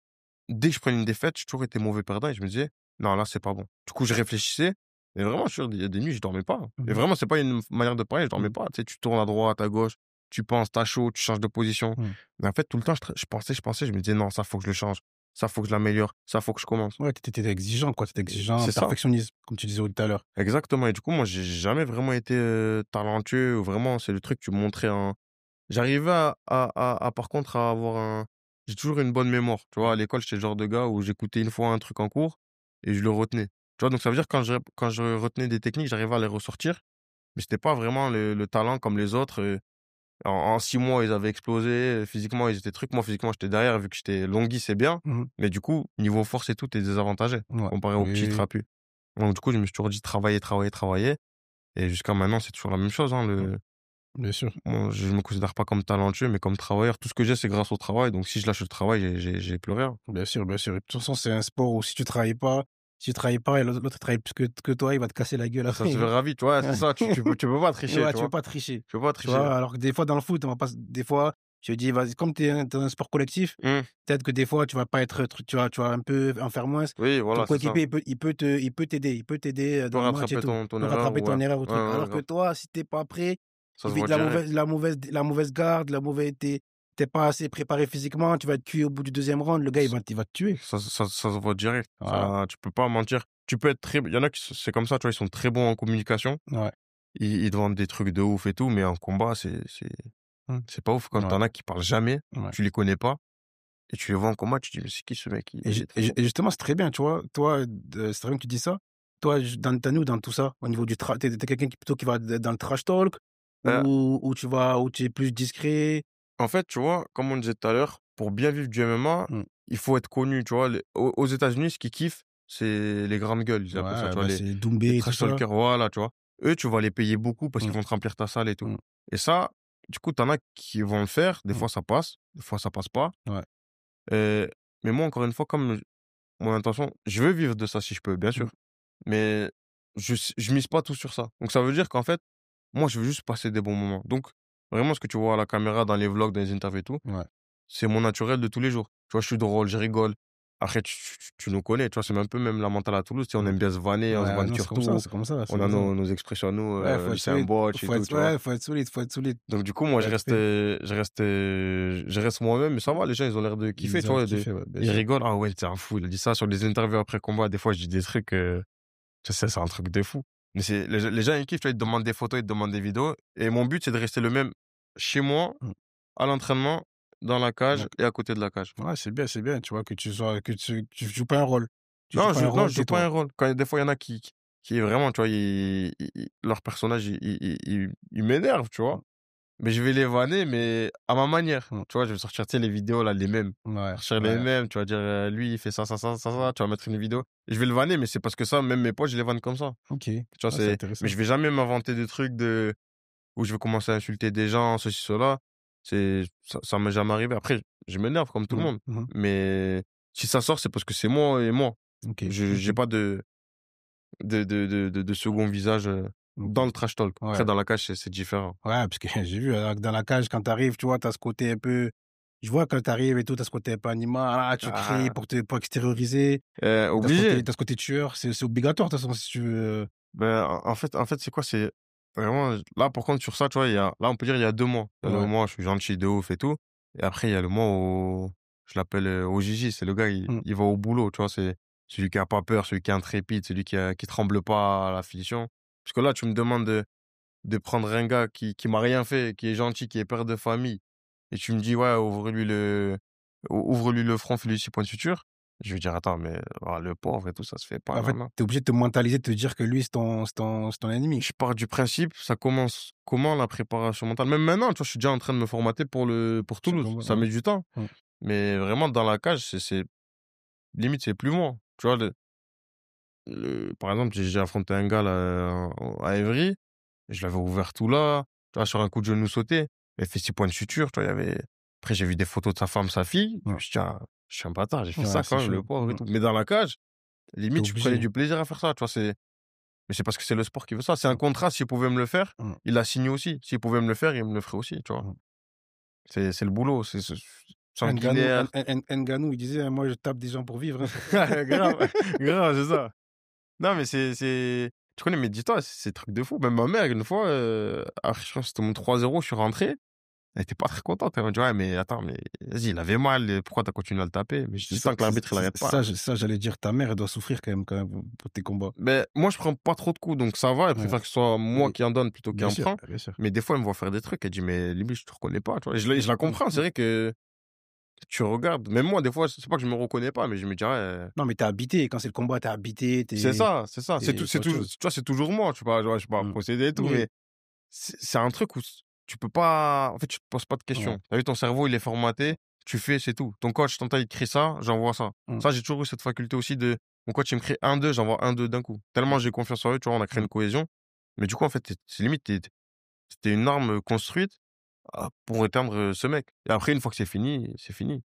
dès que je prenais une défaite, j'ai toujours été mauvais perdant et je me disais: «Non, là, c'est pas bon». Du coup, je réfléchissais et vraiment, je te jure, il y a des nuits, je dormais pas. Et Mmh. vraiment, c'est pas une manière de parler, je dormais Mmh. pas. Tu sais, tu tournes à droite, à gauche, tu penses, tu chaud, tu changes de position. Mmh. Mais en fait, tout le temps, je pensais, je me disais: «Non, ça, faut que je le change. Ça, faut que je l'améliore. Ça, faut que je commence». Ouais, tu étais exigeant, quoi. Tu étais Et exigeant, c'est ça, perfectionniste, comme tu disais tout à l'heure. exactement. Et du coup, moi, j'ai jamais vraiment été talentueux ou vraiment, c'est le truc, tu me montrais un. J'arrivais par contre, à avoir un. J'ai toujours une bonne mémoire. Tu vois, à l'école, j'étais le genre de gars où j'écoutais une fois un truc en cours et je le retenais. Tu vois, donc ça veut dire que quand je retenais des techniques, j'arrivais à les ressortir, mais c'était pas vraiment le talent comme les autres. En 6 mois, ils avaient explosé. Physiquement, ils étaient trucs. Moi, physiquement, j'étais derrière, vu que j'étais longui, c'est bien. Mmh. Mais du coup, niveau force et tout, t'es désavantagé Ouais. comparé aux petits Oui. trapus. Donc, du coup, je me suis toujours dit travailler, travailler, travailler. Et jusqu'à maintenant, c'est toujours la même chose, hein. Mmh. Bien sûr. Moi, je me considère pas comme talentueux, mais comme travailleur. Tout ce que j'ai, c'est grâce au travail. Donc, si je lâche le travail, j'ai plus rien. Bien sûr, bien sûr. Et de toute façon, c'est un sport où si tu travailles pas et l'autre travaille plus que toi, il va te casser la gueule Ça se après. verra vite. Ouais, c'est Ouais. ça. Tu peux pas tricher, Ouais, tu tu peux vois. pas tricher. Tu peux pas Tu tricher. vois? Alors que des fois, dans le foot, on va pas des fois, je dis: «Vas-y», comme tu es un sport collectif, Mmh. peut-être que des fois, tu vas pas être tu vas un peu en faire moins. Oui, Ton voilà, c'est ça. coéquipier, il peut t'aider, Tu peux dans le match et rattraper tout. ton Il peut erreur. rattraper Ouais, ton erreur ou ouais, truc. ouais, Alors que grave. toi, si tu es pas prêt, Ça se voit direct. la mauvaise garde, tu es pas assez préparé physiquement, tu vas être cuit au bout du 2e round, le gars, il va te tuer. Ça se voit direct. Voilà. Ça, tu peux pas mentir. Tu peux être très. Il y en a qui, c'est comme ça, tu vois, ils sont très bons en communication. Ouais. Ils te vendent des trucs de ouf et tout, mais en combat, Mmh. c'est pas ouf. Quand Ouais, t'en as qui parlent jamais, ouais. tu les connais pas, et tu les vois en combat, tu te dis, mais c'est qui ce mec? Il est très bon. Et justement, c'est très bien, tu vois? Toi, c'est très bien que tu dis ça. Toi, dans tu dans tout ça? Au niveau du tu es quelqu'un qui plutôt qui va dans le trash talk Euh, où tu es plus discret? En fait, tu vois, comme on disait tout à l'heure, pour bien vivre du MMA, Mmh. il faut être connu, tu vois. Aux États-Unis, ce qu'ils kiffent, c'est les grandes gueules, ils appellent ça, Ouais, tu vois, bah, c'est Doumbé les et tout trash ça. talkers, voilà, tu vois. Eux, tu vas les payer beaucoup parce qu'ils Mmh, vont te remplir ta salle et tout. mmh, Et ça, du coup, t'en as qui vont le faire. Des mmh. fois, ça passe. Des fois, ça passe pas. Ouais. Euh, mais moi, encore une fois, comme mon intention, je veux vivre de ça si je peux, bien Mmh. sûr. Mais je mise pas tout sur ça. Donc, ça veut dire qu'en fait, moi, je veux juste passer des bons moments. Donc, vraiment, ce que tu vois à la caméra, dans les vlogs, dans les interviews et tout, Ouais. c'est mon naturel de tous les jours. Tu vois, je suis drôle, je rigole. Après, tu nous connais, tu vois, c'est un peu même la mentale à Toulouse. Tu sais, on Mmh. aime bien se vanner, on se Ouais, vanne non, sur tout. c'est comme ça, c'est On a comme ça. nos expressions à nous, Ouais, faut lui, être c'est un solide, botch et tout, tu vois. faut être solide. Donc, du coup, moi, je reste, Respect. je reste moi-même, mais ça va, les gens, ils ont l'air de kiffer, Ils tu ont vois. kiffé, ouais, bien Ils sûr. rigolent. Ah ouais, c'est un fou, il a dit ça sur des interviews après combat. Des fois, je dis des trucs, tu sais, c'est un truc de fou. Mais les gens, ils kiffent, tu vois, ils te demandent des photos, ils te demandent des vidéos. Et mon but, c'est de rester le même chez moi, Mmh. à l'entraînement, dans la cage Donc et à côté de la cage. ouais, c'est bien, tu vois? Que tu joues pas un rôle. Tu joues pas un Non, rôle, je tu joue es pas toi. un rôle. Quand des fois, il y en a qui vraiment, tu vois, leur personnage, il m'énerve, tu vois. Mmh, Mais je vais les vanner, mais à ma manière. mmh. Tu vois, je vais sortir, tu sais, les vidéos, là, les mêmes. Ouais, Sortir les ouais. mêmes, tu vas dire, lui, il fait ça, ça, ça, ça, ça. Tu vas mettre une vidéo. Et je vais le vanner, mais c'est parce que ça, même mes potes, je les vanne comme ça. OK. Tu vois, Ah, c'est mais intéressant. je vais jamais m'inventer des trucs où je vais commencer à insulter des gens, ceci, cela. Ça m'est jamais arrivé. Après, je m'énerve comme tout le Mmh, monde. mmh. Mais si ça sort, c'est parce que c'est moi et moi. OK, J'ai OK, pas de second visage OK. dans le trash talk. Après, Ouais. dans la cage, c'est différent. Ouais, parce que j'ai vu, dans la cage, quand tu arrives, tu vois, tu as ce côté un peu je vois quand tu arrives et tout, tu as ce côté un peu animal, ah, tu cries Ah, pour extérioriser, tu as ce côté obligé. tu as ce côté tueur, c'est obligatoire de toute façon si tu veux, Ben, en fait, c'est quoi? C'est vraiment là, par contre, sur ça, tu vois, on peut dire, il y a 2 mois. Il y a le ouais. mois, je suis gentil de ouf et tout et après, il y a le mois où je l'appelle, au Gigi. C'est le gars, Mmh. il va au boulot, tu vois? C'est celui qui a pas peur, celui qui est intrépide, celui qui tremble pas à la finition. Parce que là, tu me demandes de prendre un gars qui m'a rien fait, qui est gentil, qui est père de famille et tu me dis: «Ouais, ouvre-lui le front, fais-lui 6 points de suture». Je vais dire: «Attends, mais le pauvre et tout, ça se fait pas, En fait, non. tu es obligé de te mentaliser, de te dire que lui, c'est ton ennemi. Je pars du principe, ça commence comment la préparation mentale? Même maintenant, tu vois, je suis déjà en train de me formater pour Je Toulouse. comprends, Ça ouais. met du temps, Mmh. mais vraiment dans la cage, c'est limite, c'est plus moi. Tu vois, par exemple, j'ai affronté un gars là, à Évry, je l'avais ouvert tout là, tu vois, sur un coup de genou sauté, il avait fait 6 points de suture, tu vois, il y avait après j'ai vu des photos de sa femme, sa fille, je Ouais. me suis dit: «Ah, je suis un bâtard, j'ai fait Ouais, ça c'est quand même, chaud. le pauvre et Mmh. tout». Mais dans la cage, Tu limite, je prenais obligé. du plaisir à faire ça, tu vois? Mais c'est parce que c'est le sport qui veut ça. C'est un Mmh. contrat, s'il pouvait me le faire, Mmh. il l'a signé aussi. S'il pouvait me le faire, il me le ferait aussi, tu vois? Mmh. C'est le boulot, c'est Ngannou sanguinaire. Ngannou, il disait: «Moi, je tape des gens pour vivre, hein». Grave, grave, c'est ça. Non, mais c'est tu connais, mais dis-toi, c'est des trucs de fou. Même ma mère, une fois, après je crois que c'était mon 3-0, je suis rentré, elle était pas très contente. Elle m'a dit: «Ouais, mais attends, mais vas-y, il avait mal, pourquoi tu as continué à le taper?» Mais je C'est dis: ça «Tant que l'arbitre, il arrête pas». ça, j'allais dire, ta mère, elle doit souffrir quand même pour tes combats. Mais moi, je prends pas trop de coups, donc ça va. Elle Ouais. préfère que ce soit moi Et qui en donne plutôt qu'il bien en sûr, prend. bien sûr. Mais des fois, elle me voit faire des trucs, elle dit: «Mais limite, je te reconnais pas», tu vois? Et je la Mmh, comprends, c'est mmh. vrai que tu regardes, même moi, des fois, c'est pas que je me reconnais pas, mais je me dis: «Ouais». Non, mais tu es habité. Quand c'est le combat, tu es habité, C'est ça, c'est ça. tu C'est autre toujours, chose. tu vois, c'est toujours moi. Je suis pas Mmh. procédé et tout, Oui, mais c'est un truc où tu peux pas, en fait, tu te poses pas de ouais. questions. Tu vu, ton cerveau, il est formaté, tu fais, c'est tout. Ton coach t'entends, il te crie ça, j'envoie ça. Mmh. Ça, j'ai toujours eu cette faculté aussi mon coach, il me crie 1-2, j'envoie 1-2 d'un coup. Tellement Mmh. j'ai confiance en eux, tu vois, on a créé Mmh. une cohésion. Mais du coup, en fait, c'est limite, c'était une arme construite pour éteindre ce mec. Et après, une fois que c'est fini, c'est fini.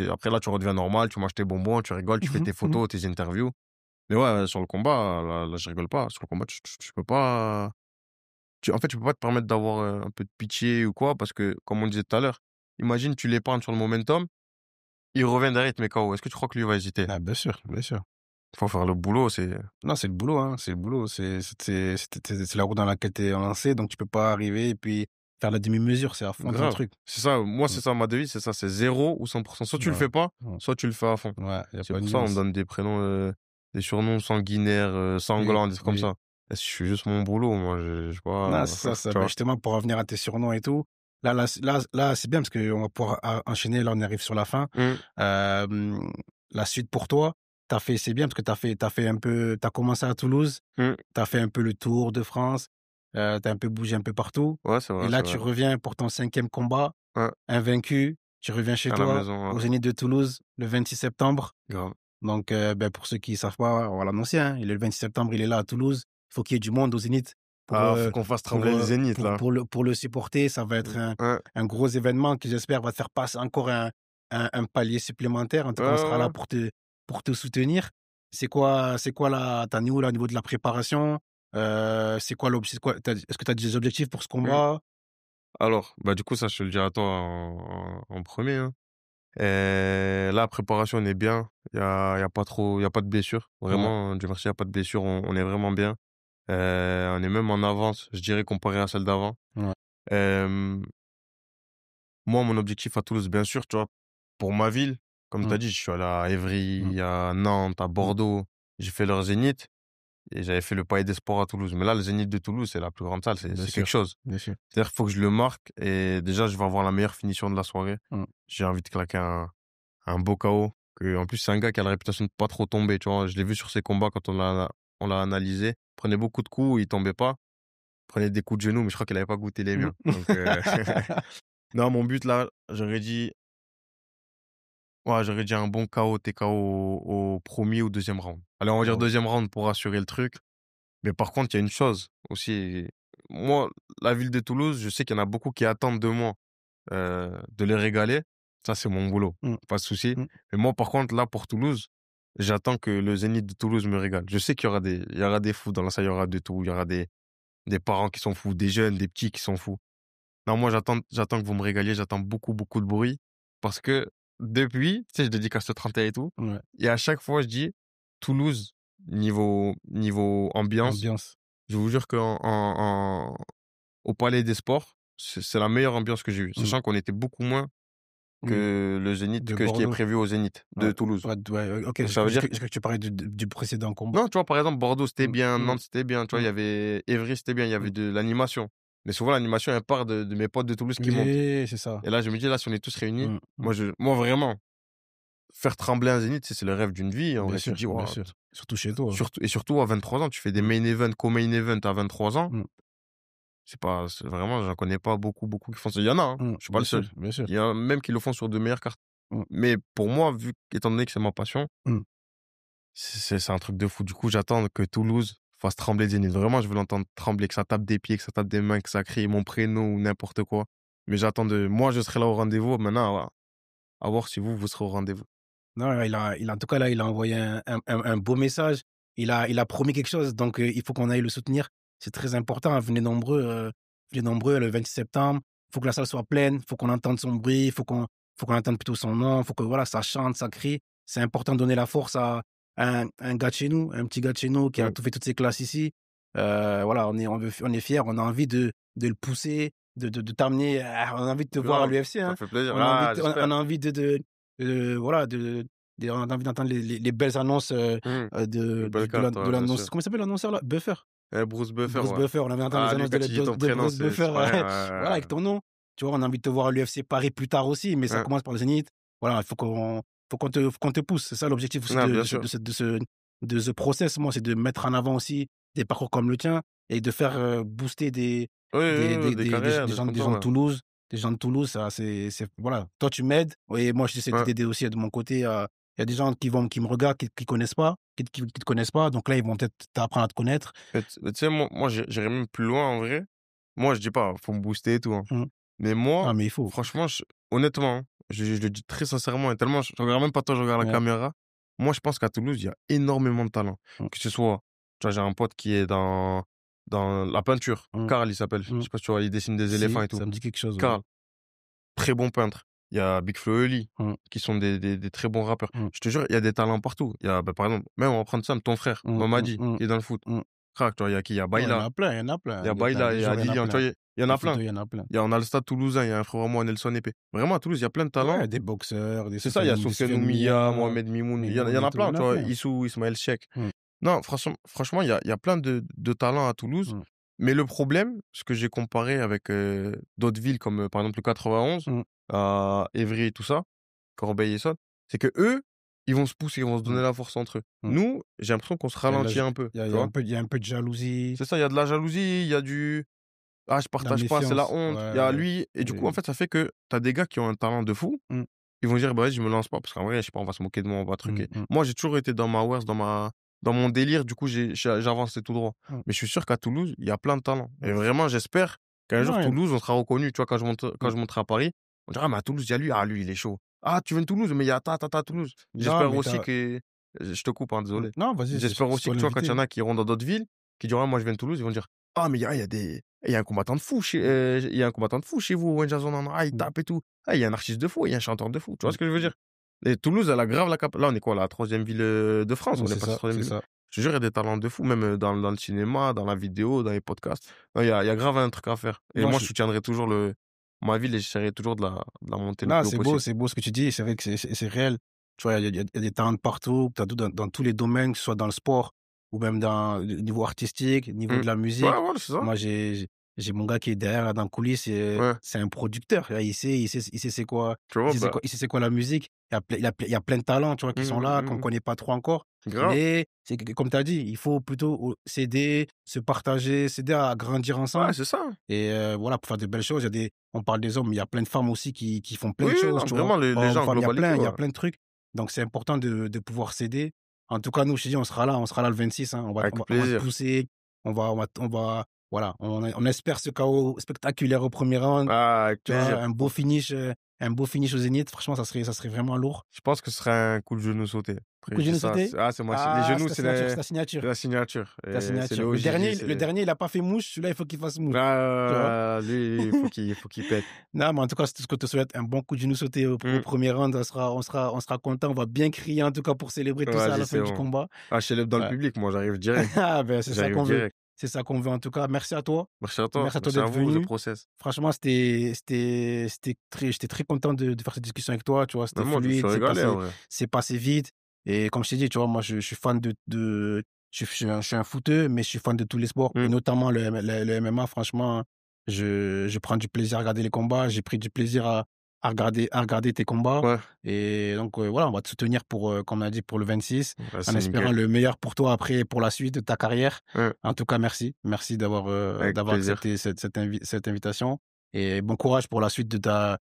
Après, là, tu redeviens normal, tu manges tes bonbons, tu rigoles, tu fais Mmh tes mh. Mmh. photos, tes interviews. Mais ouais, sur le combat, là, je rigole pas. Sur le combat, tu peux pas, en fait, tu peux pas te permettre d'avoir, un peu de pitié ou quoi, parce que, comme on disait tout à l'heure, imagine, tu l'épargnes sur le momentum, il revient derrière, il te met KO. Est-ce que tu crois que lui va hésiter? Ah, bien sûr, bien sûr. Il faut faire le boulot, c'est Non, c'est le boulot, hein, c'est le boulot. C'est la roue dans laquelle tu es lancé, donc tu peux pas arriver et puis faire la demi-mesure, c'est à fond dans le grave. truc. C'est ça, moi, Mmh. c'est ça ma devise, c'est ça, c'est 0 ou 100. Soit tu le Ouais. fais pas, Mmh. soit tu le fais à fond. Ouais, il y a C'est pas de pour ça, on me nuance. donne des prénoms, des surnoms sanguinaires, Oui, sanglants, des trucs comme oui. ça. Et je fais juste mon boulot, moi, je Non, pas, c'est ça, ça. tu Bah, vois? justement, pour revenir à tes surnoms et tout, là, c'est bien parce qu'on va pouvoir enchaîner. Là, on arrive sur la fin. Mmh, Euh, la suite pour toi, c'est bien parce que t'as fait un peu, t'as commencé à Toulouse, mmh. t'as fait un peu le tour de France, t'as un peu bougé un peu partout. Ouais, c'est Et vrai, là, c'est tu vrai. reviens pour ton 5e combat, Ouais, invaincu. Tu reviens chez à la toi, maison, au ouais, Zénith de Toulouse, le 26 septembre. grave. Donc, ben, pour ceux qui ne savent pas, on va l'annoncer, hein, le 26 septembre, il est là à Toulouse. Il faut qu'il y ait du monde au Zénith pour, Ah, faut qu'on fasse trembler le Zénith, là. pour le supporter. Ça va être Ouais. un gros événement qui, j'espère, va te faire passer encore un palier supplémentaire. En tout Ouais, cas, on sera ouais, là ouais. pour te soutenir. C'est quoi là, t'en es où là au niveau de la préparation? C'est quoi est-ce que tu as des objectifs pour ce Mmh. combat? Alors, bah, du coup, ça, je te le dis à toi en 1er, hein. La préparation, on est bien. Il y a pas trop, il y a pas de blessures. Ouais, Vraiment, Dieu merci, il y a pas de blessures. On est vraiment bien. On est même en avance, je dirais, comparé à celle d'avant. ouais. Hem, Moi, mon objectif à Toulouse, bien sûr, tu vois, pour ma ville, comme tu Mmh, as dit, je suis allé à mmh, Évry, à Nantes, à mmh. Bordeaux. J'ai fait leur Zénith et j'avais fait le Palais des Sports à Toulouse. Mais là, le Zénith de Toulouse, c'est la plus grande salle, Bien c'est quelque sûr, chose. bien sûr. C'est-à-dire qu'il faut que je le marque et déjà, je vais avoir la meilleure finition de la soirée. Mmh, J'ai envie de claquer un beau KO. En plus, c'est un gars qui a la réputation de pas trop tomber, tu vois. Je l'ai vu sur ses combats quand on l'a analysé. Il prenait beaucoup de coups, il tombait pas. Il prenait des coups de genoux, mais je crois qu'il avait pas goûté les mmh. miens. Donc, non, mon but là, j'aurais dit un bon KO, TKO au 1er ou 2e round. Allez, on va dire Oh, 2e round pour assurer le truc. Mais par contre, il y a une chose aussi. Moi, la ville de Toulouse, je sais qu'il y en a beaucoup qui attendent de moi de les régaler. Ça, c'est mon boulot, mmh, pas de souci. mmh. Mais moi, par contre, là, pour Toulouse, j'attends que le Zénith de Toulouse me régale. Je sais qu'il y aura il y aura des fous dans la salle, il y aura de tout. Il y aura des parents qui sont fous, des jeunes, des petits qui sont fous. Non, moi, j'attends que vous me régaliez. J'attends beaucoup, beaucoup de bruit parce que depuis, tu sais, je dédicace le 31 et tout, Ouais. et à chaque fois, je dis Toulouse, niveau ambiance, Ambiance. je vous jure au Palais des Sports, c'est la meilleure ambiance que j'ai eue, Mmh. sachant qu'on était beaucoup moins Mmh. que le Zénith, De que ce qui est Bordeaux. prévu au Zénith de Ouais. Toulouse. Ouais, OK. Donc Je ça veut dire je crois que tu parlais du précédent combat. non, tu vois, par exemple, Bordeaux, c'était Mmh. bien, Mmh. Nantes, c'était bien, tu vois, il y Mmh. avait Évry, c'était bien, il y avait Mmh. de l'animation. Mais souvent, l'animation, elle part de mes potes de Toulouse qui montent. Oui, c'est ça. Et là, je me dis, là, si on est tous réunis, Mmh. Mmh. moi vraiment, faire trembler un Zénith, c'est le rêve d'une vie. En vrai, tu te dis, Bien waouh, sûr. Surtout chez toi. surtout à 23 ans, tu fais des Mmh. main events, co-main event à 23 ans. Mmh. Vraiment, j'en connais pas beaucoup qui font ça. Il y en a, hein, Mmh. je suis pas Bien le sûr, seul. bien sûr. Il y en a même qui le font sur de meilleures cartes. Mmh. Mais pour moi, étant donné que c'est ma passion, Mmh. c'est un truc de fou. Du coup, j'attends que Toulouse fasse trembler Zénith. Vraiment, je veux l'entendre trembler, que ça tape des pieds, que ça tape des mains, que ça crie mon prénom ou n'importe quoi. Mais moi, je serai là au rendez-vous. Maintenant, à voir si vous serez au rendez-vous. Non, en tout cas, là, il a envoyé un beau message. Il a promis quelque chose, donc il faut qu'on aille le soutenir. C'est très important, hein. Venez nombreux le 26 septembre. Il faut que la salle soit pleine, il faut qu'on entende son bruit, il faut qu'on entende plutôt son nom, il faut que voilà, ça chante, ça crie. C'est important de donner la force à un gars de chez nous, un petit gars de chez nous qui a Mmh. tout fait toutes ses classes ici. Voilà, on est fiers, on a envie de le pousser, de t'amener, on a envie de te voir à Grave, l'UFC, ça hein. fait plaisir. On a envie Ah, de j'espère. on a envie voilà, on a envie d'entendre les belles annonces, Mmh. de Une belle du de carte, ouais, bien l'annonce, sûr. comment il s'appelle l'annonceur là? Buffer. Bruce Buffer, Bruce ouais. Buffer, on a envie d'entendre les Ah, lui, annonces quand tu dis ton de prénom, Bruce c'est Buffer, pas rien. voilà, avec ton nom. Tu vois, on a envie de te voir à l'UFC Paris plus tard aussi, mais ça Ouais. commence par le Zénith. Voilà, il faut qu'on te pousse. C'est ça l'objectif aussi Ouais, bien de ce sûr. de ce de ce de ce process, moi, c'est de mettre en avant aussi des parcours comme le tien et de faire, booster Oui, oui, oui, des carrières, des trucs des comme ça, gens de ouais. Toulouse. Des gens de Toulouse, ça, voilà, toi, tu m'aides et moi, j'essaie de Ouais. t'aider aussi de mon côté. Il y a des gens qui me regardent, qui connaissent pas, qui te connaissent pas, donc là, ils vont peut-être t'apprendre à te connaître. Mais tu sais, moi, j'irais même plus loin, en vrai. Moi, je dis pas, faut me booster et tout, hein. Mmh. Mais moi, Ah, mais il faut. franchement, honnêtement, hein, je le dis très sincèrement et tellement, je regarde même pas toi, je regarde la Ouais. caméra. Moi, je pense qu'à Toulouse, il y a énormément de talent. Mmh. Que ce soit, tu vois, j'ai un pote qui est dans la peinture. Mmh. Karl, il s'appelle. Je Mmh. sais pas si tu vois, il dessine des éléphants Si, et tout. ça me dit quelque chose, ouais. Karl, très bon peintre. Il y a Big Flo et Oli, Mmh. qui sont des très bons rappeurs. Mmh. Je te jure, il y a des talents partout. Il y a, bah, par exemple, même on va prendre Sam, ton frère, Mmh, mmh, Mamadi, mmh, qui est dans le foot. mmh. Crac, tu vois, il y a qui? Il y a Ouais, il y en Baïla. a plein, il y en a Il y plein. a Baïla, il Des y a joueurs, il y en a Lilian, tu vois, plein. il y en Des a plein. footeux, il y en a plein. On a le Stade Toulousain, il y a un frère à moi, Nelson Épée. Vraiment, à Toulouse, il y a plein de talents. Ouais, des boxeurs, des C'est ça, il y a Soufiane Soufiane Oumia, Oumia, Mohamed Mimoun, il y Mimoun en et a tout, il y plein, en tu a vois, plein. Issou, Ismaël Cheikh. Mmh, Non, franchement, il y a plein de talents à Toulouse. mmh, Mais le problème, ce que j'ai comparé avec d'autres villes comme par exemple le 91, mmh, à Évry et tout ça, Corbeil-Essonnes, c'est que eux, ils vont se pousser, ils vont se mmh, donner la force entre eux. mmh. Nous, j'ai l'impression qu'on se Il y a la ralentit ja un peu, il tu y a vois. un peu de jalousie, C'est ça, il y a de la jalousie, il y a du ah, je de la partage pas, c'est la méfiance. honte. Il y a Ouais, lui, et du coup, en et fait, ça fait que t'as des gars qui ont un talent de fou. mmh, Ils vont dire, bah, vas-y, je me lance pas, parce qu'en vrai, je sais pas, on va se moquer de moi, on va mmh, truquer. mmh, Moi, j'ai toujours été dans ma worst, dans mon délire, du coup, j'avancé tout droit. mmh. Mais je suis sûr qu'à Toulouse, il y a plein de talents. Et Mmh. vraiment, j'espère qu'un jour, Ouais, Toulouse, on sera reconnu. Tu vois, quand mmh. je monterai à Paris, on dira, ah, mais à Toulouse, il y a lui. Ah, lui, il est chaud. Ah, tu viens de Toulouse, mais il y a ta à Toulouse. Non, J'espère mais aussi que, je te coupe, hein, désolé. non, vas-y, J'espère c'est aussi toi que, tu vois, quand il y l'invité. en a qui iront dans d'autres villes, qui diront, ah, moi, je viens de Toulouse, ils vont dire, ah, mais il y a un combattant de fou il y a un combattant de fou chez vous, Wenjason, ah, il Mmh, tape et tout. Ah, il y a un artiste de fou, il y a un chanteur de fou. Tu vois mmh, ce que je veux mmh. dire? Et Toulouse, elle a grave la cap. Là, on est quoi, la troisième ville de France? Mmh, On est c'est passé ça, troisième c'est ville. ça. Je te jure, il y a des talents de fou, même dans le cinéma, dans la vidéo, dans les podcasts. Non, il y a grave un truc à faire. Et Non, moi, je je suis soutiendrai toujours ma ville et j'essaierai toujours de la monter le non, plus haut possible. c'est beau ce que tu dis. C'est vrai que c'est réel. Tu vois, il y a des talents de partout, tu as dans tous les domaines, que ce soit dans le sport ou même dans le niveau artistique, niveau Mm. de la Ouais, musique. voilà, c'est ça. Moi, j'ai mon gars qui est derrière là, dans les coulisses, Ouais. c'est un producteur. Là, il sait c'est quoi, Tu vois, bah. il sait c'est quoi la musique. Il y a plein de talents, tu vois, qui sont là, qu'on Mm. connaît pas trop encore. Grave. Mais c'est comme tu as dit, il faut plutôt s'aider, se partager, s'aider à grandir Ouais, ensemble. c'est ça. Et voilà, pour faire de belles choses, on parle des hommes, mais il y a plein de femmes aussi qui font plein Oui, de oui, choses, non, tu vois? vraiment, les Hommes, gens en femmes, globalité, il y a ouais. plein de trucs. Donc c'est important de pouvoir s'aider. En tout cas, nous, je te dis, on sera là le 26, hein. Avec On va te plaisir. pousser. Voilà, on espère ce chaos spectaculaire au premier round. Ah, avec Tu vois? plaisir. Un beau finish, un beau finish au Zénith, franchement, ça serait vraiment lourd. Je pense que ce serait un coup de genou sauté. Après, Coup de genou ça, sauté? c'est les genoux, c'est C'est ta signature. la signature. Ta signature. C'est Le dernier, il n'a pas fait mouche. Celui-là, il faut qu'il fasse mouche. Lui, il faut qu'il pète. Non, mais en tout cas, c'est tout ce que je te souhaite. Un bon coup de genou sauté au premier round. On sera content. On va bien crier, en tout cas, pour célébrer tout ça à la fin du combat. Ah, je célèbre dans le public. Moi, j'arrive direct. Ah, ben, c'est ça qu'on veut. C'est ça qu'on veut, en tout cas. Merci à toi. Merci à toi. Merci à toi d'être venu. Process. Franchement, j'étais très content de faire cette discussion avec toi. Tu vois, c'était fluide. C'est passé vite. Et comme je t'ai dit, tu vois, moi, je suis fan je suis un footeux, mais je suis fan de tous les sports, et notamment le MMA. Franchement, je prends du plaisir à regarder les combats. J'ai pris du plaisir à regarder tes combats. Ouais. Et donc, voilà, on va te soutenir comme on a dit, pour le 26, en espérant le meilleur pour toi après, pour la suite de ta carrière. Ouais. En tout cas, merci. Merci d'avoir accepté cette invitation. Et bon courage pour la suite de ta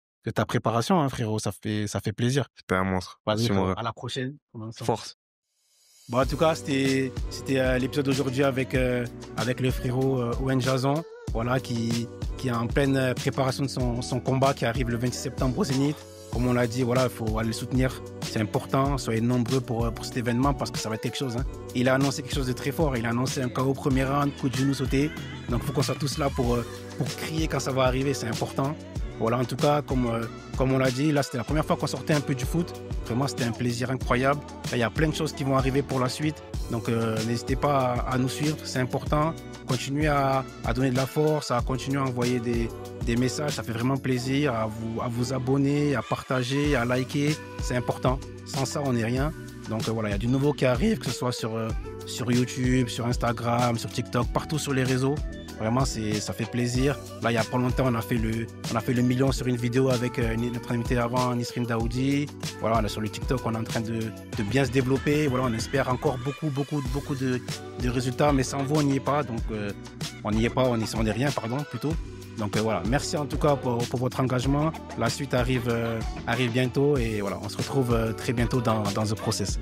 préparation, hein, frérot. Ça fait plaisir. C'était un monstre. Vas-y, à la prochaine. Force. Bon, en tout cas, c'était l'épisode d'aujourd'hui avec le frérot Owen Jason, voilà, qui est en pleine préparation de son combat qui arrive le 26 septembre au Zénith. Comme on l'a dit, voilà, il faut aller le soutenir. C'est important. Soyez nombreux pour cet événement parce que ça va être quelque chose. Hein. Il a annoncé quelque chose de très fort. Il a annoncé un KO premier round, coup de genou sauté. Donc, il faut qu'on soit tous là pour crier quand ça va arriver. C'est important. Voilà, en tout cas, comme on l'a dit, là, c'était la première fois qu'on sortait un peu du foot. Vraiment, c'était un plaisir incroyable. Là, il y a plein de choses qui vont arriver pour la suite. Donc, n'hésitez pas à nous suivre. C'est important. Continuez à donner de la force, à continuer à envoyer des messages. Ça fait vraiment plaisir. À vous abonner, à partager, à liker. C'est important. Sans ça, on n'est rien. Donc, voilà, il y a du nouveau qui arrive, que ce soit sur YouTube, sur Instagram, sur TikTok, partout sur les réseaux. Vraiment, ça fait plaisir. Là, il n'y a pas longtemps, on a fait le million sur une vidéo avec notre invité avant, Nisrine Daoudi. Voilà, là, sur le TikTok, on est en train de bien se développer. Voilà, on espère encore beaucoup de résultats, mais sans vous, on n'y est pas. Donc, on n'y est pas, on n'est rien, plutôt. Donc, voilà, merci en tout cas pour votre engagement. La suite arrive bientôt et voilà, on se retrouve très bientôt dans The Process.